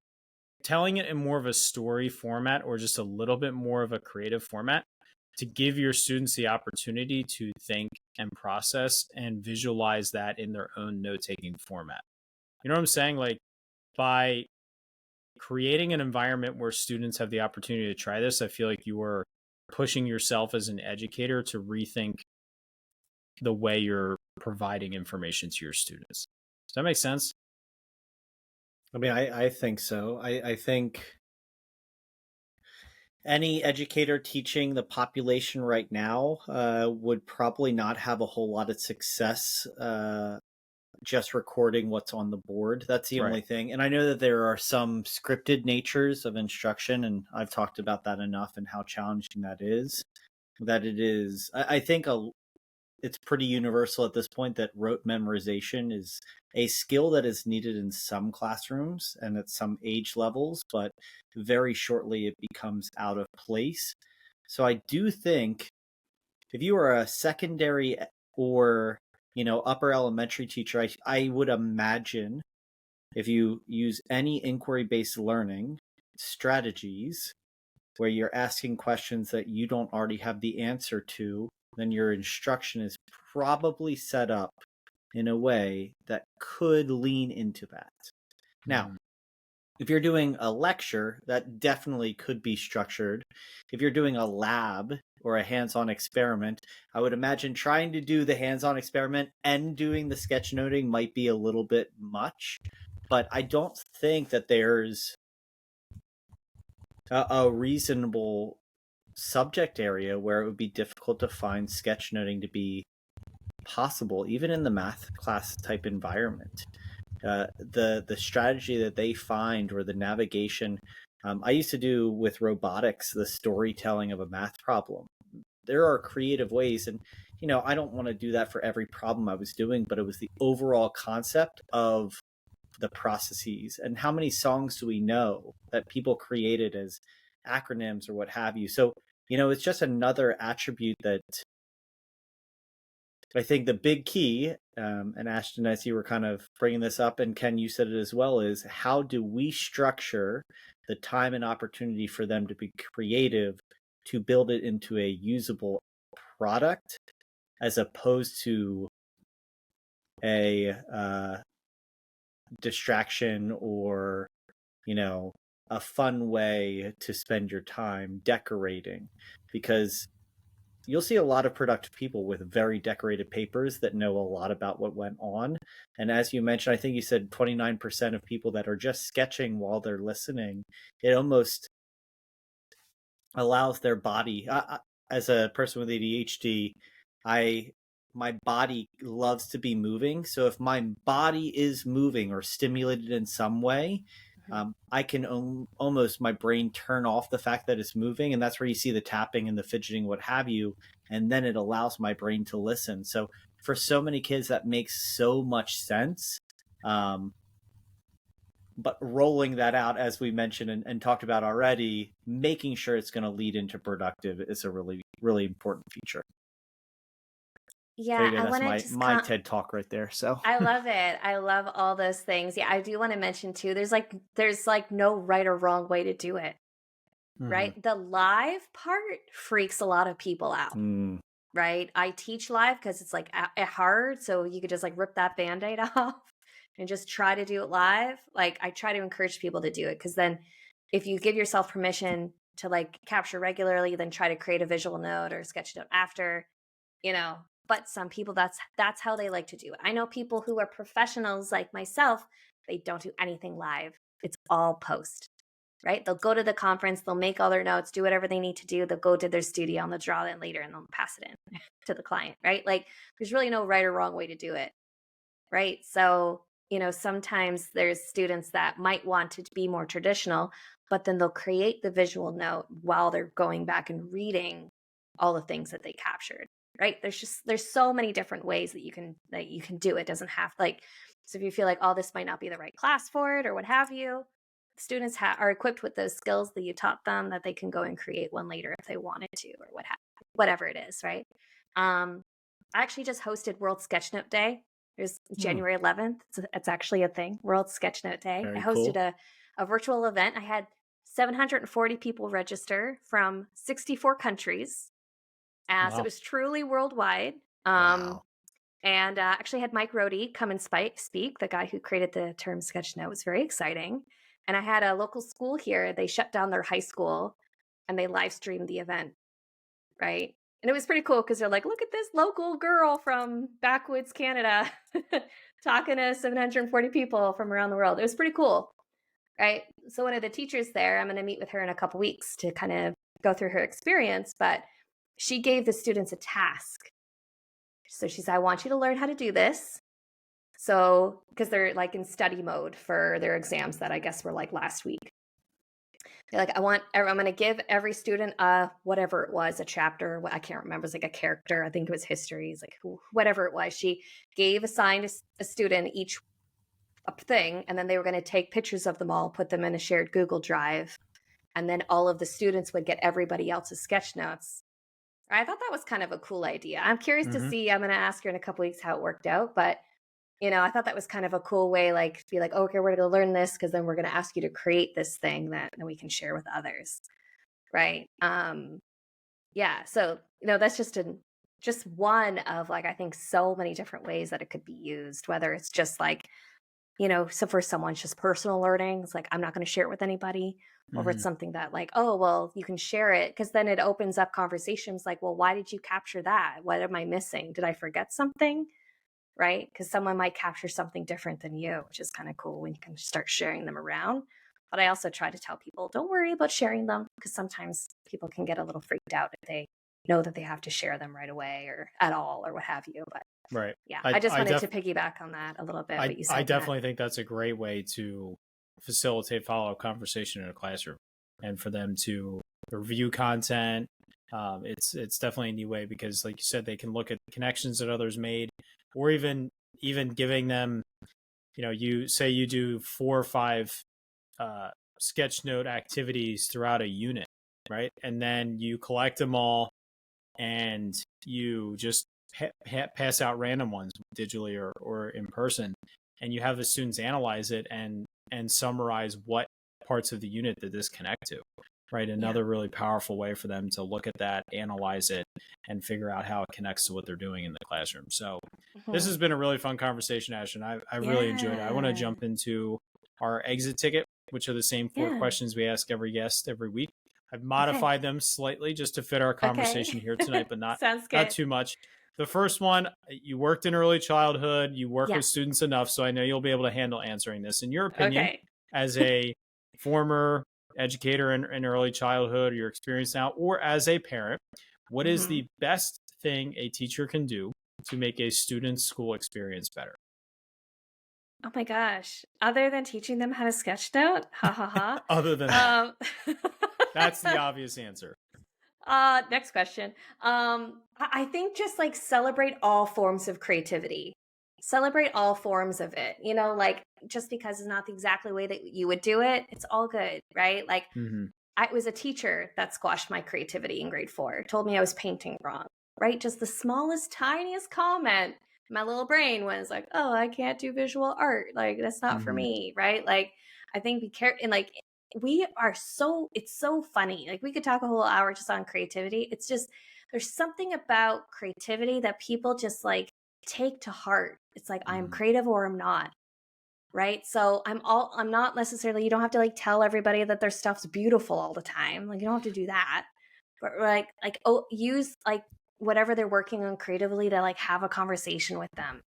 Telling it in more of a story format, or just a little bit more of a creative format, to give your students the opportunity to think and process and visualize that in their own note-taking format. You know what I'm saying? Like, by creating an environment where students have the opportunity to try this, I feel like you are pushing yourself as an educator to rethink the way you're providing information to your students. Does that make sense? I mean, I think so. I think any educator teaching the population right now would probably not have a whole lot of success just recording what's on the board. That's the only thing. And I know that there are some scripted natures of instruction, and I've talked about that enough and how challenging that is. That it is, I think it's pretty universal at this point that rote memorization is a skill that is needed in some classrooms and at some age levels, but very shortly it becomes out of place. So I do think if you are a secondary or upper elementary teacher, I would imagine if you use any inquiry-based learning strategies where you're asking questions that you don't already have the answer to, then your instruction is probably set up in a way that could lean into that. Now, If you're doing a lecture, that definitely could be structured. If you're doing a lab or a hands-on experiment, I would imagine trying to do the hands-on experiment and doing the sketchnoting might be a little bit much, but I don't think that there's a reasonable subject area where it would be difficult to find sketchnoting to be possible, even in the math class type environment. The strategy that they find, or the navigation, I used to do with robotics, the storytelling of a math problem. There are creative ways, and I don't want to do that for every problem I was doing, but it was the overall concept of the processes. And how many songs do we know that people created as acronyms or what have you? So it's just another attribute that I think the big key, and Ashton, as you were kind of bringing this up, and Ken, you said it as well, is how do we structure the time and opportunity for them to be creative to build it into a usable product, as opposed to a distraction or a fun way to spend your time decorating. Because you'll see a lot of productive people with very decorated papers that know a lot about what went on. And as you mentioned, I think you said 29% of people that are just sketching while they're listening. It almost allows their body, as a person with ADHD, my body loves to be moving. So if my body is moving or stimulated in some way, I can almost, my brain turn off the fact that it's moving. And that's where you see the tapping and the fidgeting, what have you. And then it allows my brain to listen. So for so many kids, that makes so much sense. But rolling that out, as we mentioned and talked about already, making sure it's going to lead into productive is a really, really important feature. Yeah, that's my TED talk right there. So I love it. I love all those things. Yeah, I do want to mention too, there's no right or wrong way to do it. Right? The live part freaks a lot of people out. Right? I teach live because it's like hard, so you could just like rip that Band-Aid off and just try to do it live. Like I try to encourage people to do it, because then if you give yourself permission to like capture regularly, then try to create a visual note or a sketch note after, but some people, that's how they like to do it. I know people who are professionals like myself, they don't do anything live. It's all post, right? They'll go to the conference, they'll make all their notes, do whatever they need to do. They'll go to their studio and they'll draw it later and they'll pass it in to the client, right? Like there's really no right or wrong way to do it, right? So, sometimes there's students that might want to be more traditional, but then they'll create the visual note while they're going back and reading all the things that they captured. Right. There's so many different ways that you can do it. It doesn't have so if you feel like, oh, this might not be the right class for it or what have you, students are equipped with those skills that you taught them, that they can go and create one later if they wanted to, or whatever it is. Right. I actually just hosted World Sketchnote Day. There's January 11th. It's actually a thing, World Sketchnote Day. Very I hosted cool. a virtual event. I had 740 people register from 64 countries. So it was truly worldwide. Wow. And actually had Mike Rohde come and speak. The guy who created the term sketchnote. Was very exciting. And I had a local school here. They shut down their high school and they live streamed the event. Right. And it was pretty cool because they're like, look at this local girl from backwoods Canada talking to 740 people from around the world. It was pretty cool. Right. So one of the teachers there, I'm going to meet with her in a couple weeks to kind of go through her experience. But she gave the students a task. So she said, I want you to learn how to do this. So, because they're like in study mode for their exams that I guess were like last week. They're like, I'm going to give every student whatever it was, a chapter. I can't remember. It was like a character. I think it was history. It's like whatever it was. She assigned a student each thing. And then they were going to take pictures of them all, put them in a shared Google Drive. And then all of the students would get everybody else's sketch notes. I thought that was kind of a cool idea. I'm curious to see. I'm going to ask her in a couple weeks how it worked out. But, I thought that was kind of a cool way, like, to be like, okay, we're going to learn this because then we're going to ask you to create this thing that we can share with others. Right. Yeah. So, that's just one of, like, I think so many different ways that it could be used, whether it's just like So for someone, it's just personal learning. It's like, I'm not going to share it with anybody. Or if it's something that like, oh, well, you can share it, because then it opens up conversations like, well, why did you capture that? What am I missing? Did I forget something? Right? Because someone might capture something different than you, which is kind of cool when you can start sharing them around. But I also try to tell people, don't worry about sharing them, because sometimes people can get a little freaked out if they know that they have to share them right away or at all or what have you. But Right. yeah, I just wanted to piggyback on that a little bit. What you said, I definitely think that's a great way to facilitate follow-up conversation in a classroom, and for them to review content. It's definitely a neat way, because, like you said, they can look at the connections that others made, or even giving them, you say you do 4 or 5 sketchnote activities throughout a unit, right? And then you collect them all, and you just pass out random ones digitally or in person, and you have the students analyze it and summarize what parts of the unit did this connect to, right? Another really powerful way for them to look at that, analyze it, and figure out how it connects to what they're doing in the classroom. So this has been a really fun conversation, Ashton. I really enjoyed it. I want to jump into our exit ticket, which are the same 4 questions we ask every guest every week. I've modified them slightly just to fit our conversation here tonight, but not too much. The first one, you worked in early childhood, you work with students enough, so I know you'll be able to handle answering this. In your opinion, as a former educator in early childhood, your experience now, or as a parent, what is the best thing a teacher can do to make a student's school experience better? Oh my gosh. Other than teaching them how to sketchnote? Ha ha ha. Other than that. That's the obvious answer. Next question. I think just like celebrate all forms of creativity. Celebrate all forms of it. Like, just because it's not the exactly way that you would do it, it's all good, right? Like, I was a teacher that squashed my creativity in grade 4, told me I was painting wrong, right? Just the smallest, tiniest comment. My little brain was like, oh, I can't do visual art. Like, that's not for me, right? Like, I think be careful. And like, it's so funny. Like, we could talk a whole hour just on creativity. It's just, there's something about creativity that people just like take to heart. It's like, I'm creative or I'm not. Right. So I'm not necessarily, you don't have to like tell everybody that their stuff's beautiful all the time. Like, you don't have to do that. But use like whatever they're working on creatively to like have a conversation with them.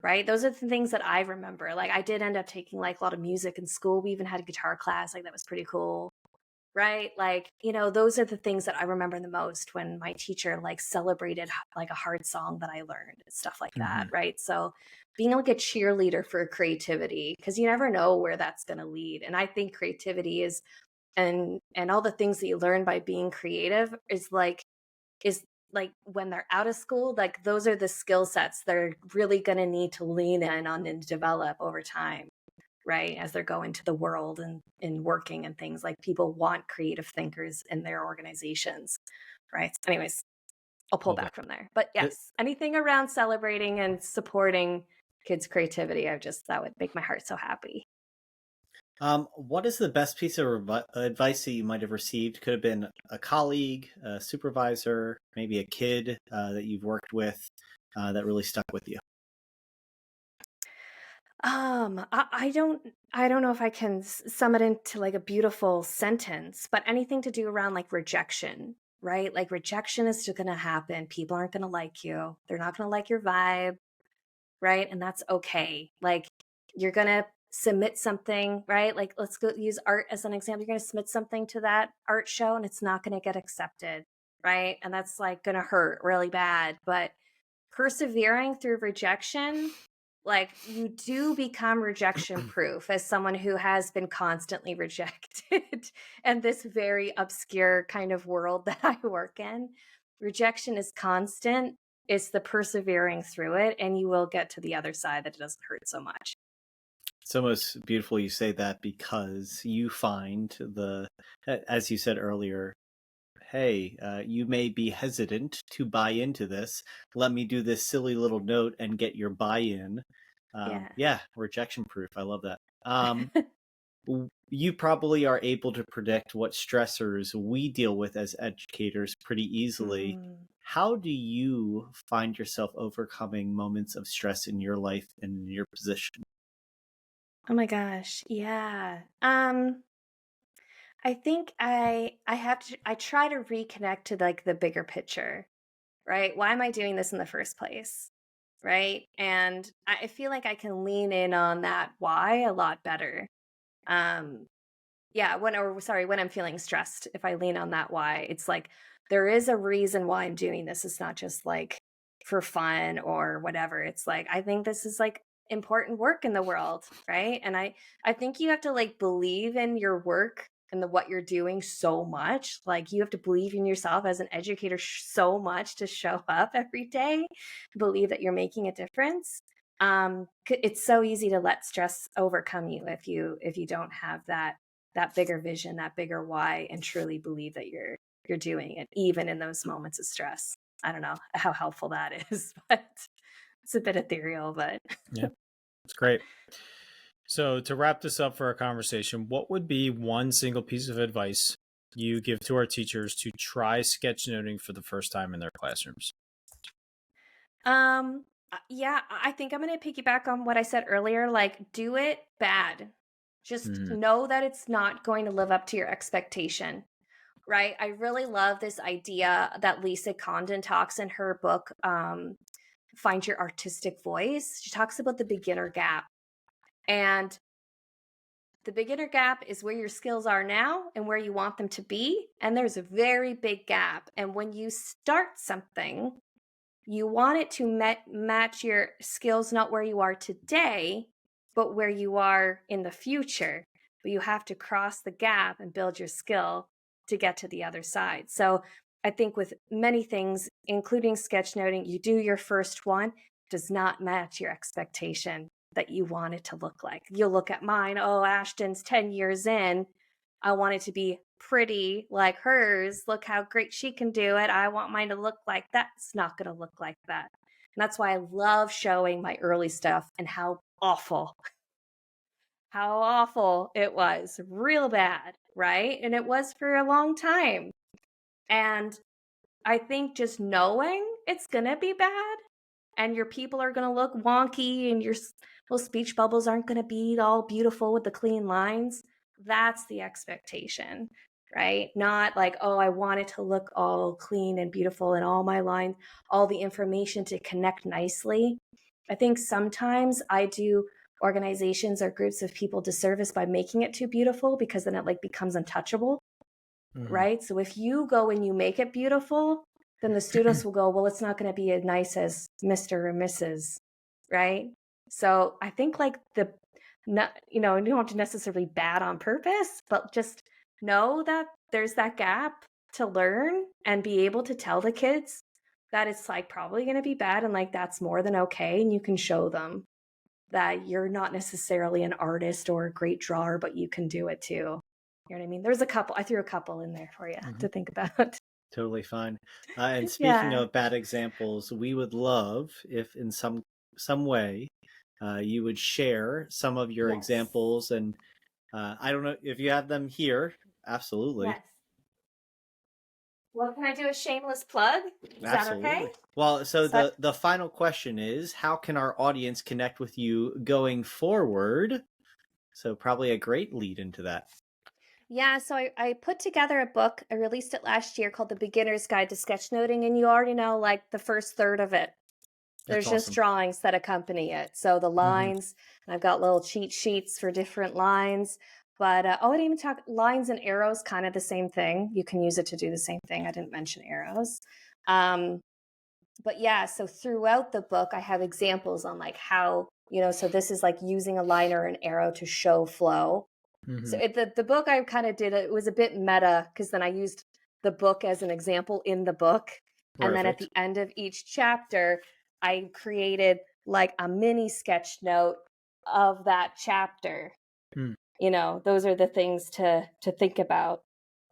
Right. Those are the things that I remember. Like, I did end up taking like a lot of music in school. We even had a guitar class. Like, that was pretty cool. Right. Like, those are the things that I remember the most, when my teacher like celebrated like a hard song that I learned and stuff like that. Right. So being like a cheerleader for creativity, because you never know where that's going to lead. And I think creativity is, and all the things that you learn by being creative is like when they're out of school, like those are the skill sets they're really going to need to lean in on and develop over time. Right, as they're going to the world and working and things. Like, people want creative thinkers in their organizations, right? So anyways, I'll pull back from there. But yes, anything around celebrating and supporting kids' creativity, that would make my heart so happy. What is the best piece of advice that you might have received? Could have been a colleague, a supervisor, maybe a kid that you've worked with that really stuck with you. I don't know if I can sum it into like a beautiful sentence, but anything to do around like rejection, right? Like, rejection is just going to happen. People aren't going to like you. They're not going to like your vibe, right? And that's okay. Like, you're going to submit something, right? Like, let's go use art as an example. You're going to submit something to that art show and it's not going to get accepted, right? And that's like going to hurt really bad. But persevering through rejection, like, you do become rejection proof as someone who has been constantly rejected in this very obscure kind of world that I work in. Rejection is constant. It's the persevering through it, and you will get to the other side that it doesn't hurt so much. It's almost beautiful you say that, because you find as you said earlier, hey, you may be hesitant to buy into this. Let me do this silly little note and get your buy-in. Rejection proof. I love that. You probably are able to predict what stressors we deal with as educators pretty easily. How do you find yourself overcoming moments of stress in your life and in your position? Oh my gosh. Yeah. I think I try to reconnect to like the bigger picture, right? Why am I doing this in the first place? Right? And I feel like I can lean in on that why a lot better. Um yeah, when I'm feeling stressed, if I lean on that why, it's like there is a reason why I'm doing this. It's not just like for fun or whatever. It's like I think this is like important work in the world, right? And I think you have to like believe in your work and what you're doing so much. Like you have to believe in yourself as an educator so much to show up every day, believe that you're making a difference. It's so easy to let stress overcome you if you don't have that bigger vision, that bigger why, and truly believe that you're doing it, even in those moments of stress. I don't know how helpful that is, but it's a bit ethereal, but Yeah, it's great. So to wrap this up for our conversation, what would be one single piece of advice you give to our teachers to try sketchnoting for the first time in their classrooms? Yeah, I think I'm going to piggyback on what I said earlier, like do it bad. Just know that it's not going to live up to your expectation. Right. I really love this idea that Lisa Condon talks in her book, Find Your Artistic Voice. She talks about the beginner gap. And the beginner gap is where your skills are now and where you want them to be. And there's a very big gap. And when you start something, you want it to match your skills, not where you are today, but where you are in the future. But you have to cross the gap and build your skill to get to the other side. So I think with many things, including sketchnoting, you do your first one, does not match your expectation that you want it to look like. You'll look at mine, oh, Ashton's 10 years in. I want it to be pretty like hers. Look how great she can do it. I want mine to look like that. It's not going to look like that. And that's why I love showing my early stuff and how awful it was. Real bad, right? And it was for a long time. And I think just knowing it's going to be bad and your people are going to look wonky and your little speech bubbles aren't going to be all beautiful with the clean lines, that's the expectation, right? Not like, oh, I want it to look all clean and beautiful and all my lines, all the information to connect nicely. I think sometimes I do organizations or groups of people disservice by making it too beautiful because then it like becomes untouchable, right? So if you go and you make it beautiful, then the students will go, well, it's not going to be as nice as Mr. or Mrs., right? So I think like you don't have to necessarily bad on purpose, but just know that there's that gap to learn and be able to tell the kids that it's like probably going to be bad and like that's more than okay. And you can show them that you're not necessarily an artist or a great drawer, but you can do it too. You know what I mean? There's a couple, I threw a couple in there for you to think about. Totally fine. And speaking of bad examples, we would love if in some way you would share some of your examples. And I don't know if you have them here. Absolutely. Yes. Well, can I do a shameless plug? Is Absolutely. that okay? Well, so the final question is, how can our audience connect with you going forward? So probably a great lead into that. Yeah, so I put together a book. I released it last year called The Beginner's Guide to Sketchnoting, and you already know like the first third of it. There's just drawings that accompany it. So the lines, and I've got little cheat sheets for different lines. But I didn't even talk lines and arrows, kind of the same thing. You can use it to do the same thing. I didn't mention arrows. But yeah, so throughout the book, I have examples on like how, so this is like using a line or an arrow to show flow. So the book I kind of did, it was a bit meta because then I used the book as an example in the book. Perfect. And then at the end of each chapter, I created like a mini sketch note of that chapter. Those are the things to think about.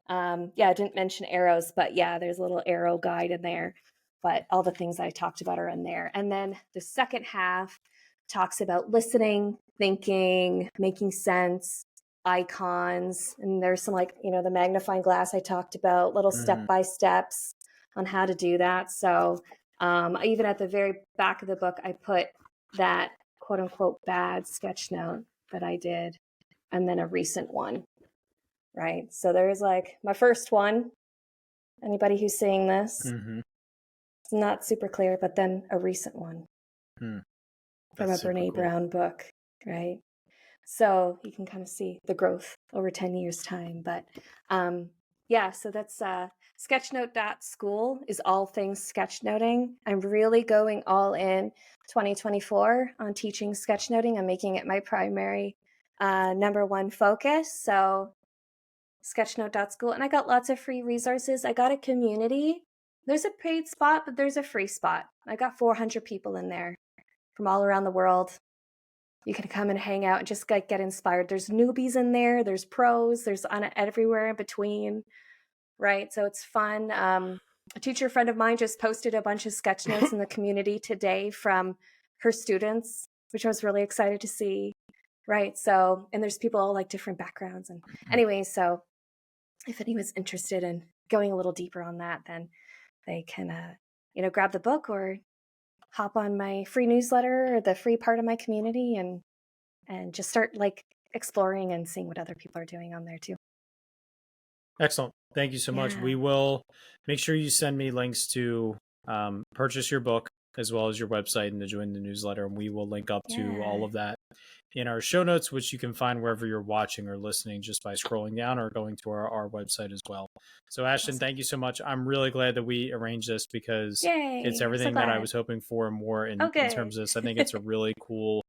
I didn't mention arrows, but yeah, there's a little arrow guide in there. But all the things I talked about are in there. And then the second half talks about listening, thinking, making sense, icons. And there's some like, the magnifying glass I talked about, little step-by-steps on how to do that. So even at the very back of the book, I put that quote unquote bad sketch note. that I did, and then a recent one, right? So there's like my first one. Anybody who's seeing this, it's not super clear, but then a recent one from a Brene Brown book, right? So you can kind of see the growth over 10 years time. But yeah, so that's sketchnote.school is all things sketchnoting. I'm really going all in 2024 on teaching sketchnoting. I'm making it my primary number one focus. So sketchnote.school. And I got lots of free resources. I got a community. There's a paid spot, but there's a free spot. I got 400 people in there from all around the world. You can come and hang out and just like get inspired. There's newbies in there. There's pros. There's everywhere in between, right? So it's fun. A teacher friend of mine just posted a bunch of sketch notes in the community today from her students, which I was really excited to see, right? So, and there's people all like different backgrounds. And anyway, so if anyone's interested in going a little deeper on that, then they can, grab the book or hop on my free newsletter or the free part of my community and just start like exploring and seeing what other people are doing on there too. Excellent. Thank you so much. We will make sure you send me links to purchase your book as well as your website and to join the newsletter. And we will link up to all of that in our show notes, which you can find wherever you're watching or listening just by scrolling down or going to our website as well. So Ashton, thank you so much. I'm really glad that we arranged this because it's everything that I was hoping for and more in terms of this. I think it's a really cool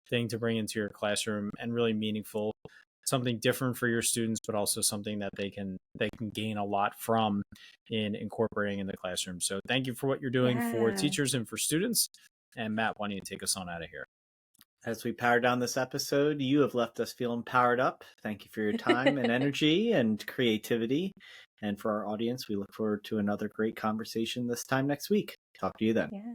thing to bring into your classroom and really meaningful, something different for your students, but also something that they can gain a lot from in incorporating in the classroom. So thank you for what you're doing for teachers and for students. And Matt, why don't you take us on out of here? As we power down this episode, you have left us feeling powered up. Thank you for your time and energy and creativity. And for our audience, we look forward to another great conversation this time next week. Talk to you then. Yeah.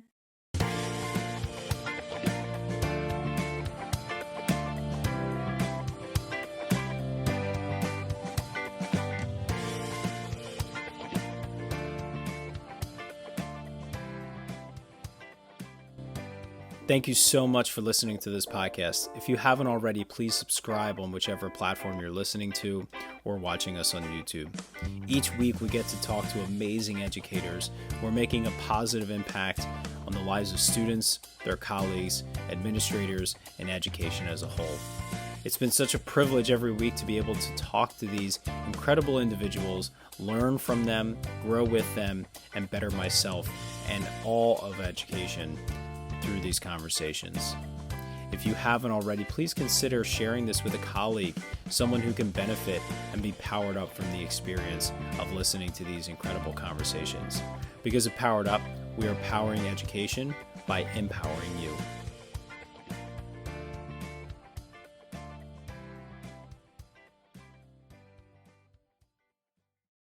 Thank you so much for listening to this podcast. If you haven't already, please subscribe on whichever platform you're listening to or watching us on YouTube. Each week, we get to talk to amazing educators who are making a positive impact on the lives of students, their colleagues, administrators, and education as a whole. It's been such a privilege every week to be able to talk to these incredible individuals, learn from them, grow with them, and better myself and all of education through these conversations. If you haven't already, please consider sharing this with a colleague, someone who can benefit and be powered up from the experience of listening to these incredible conversations. Because of Powered Up, we are powering education by empowering you.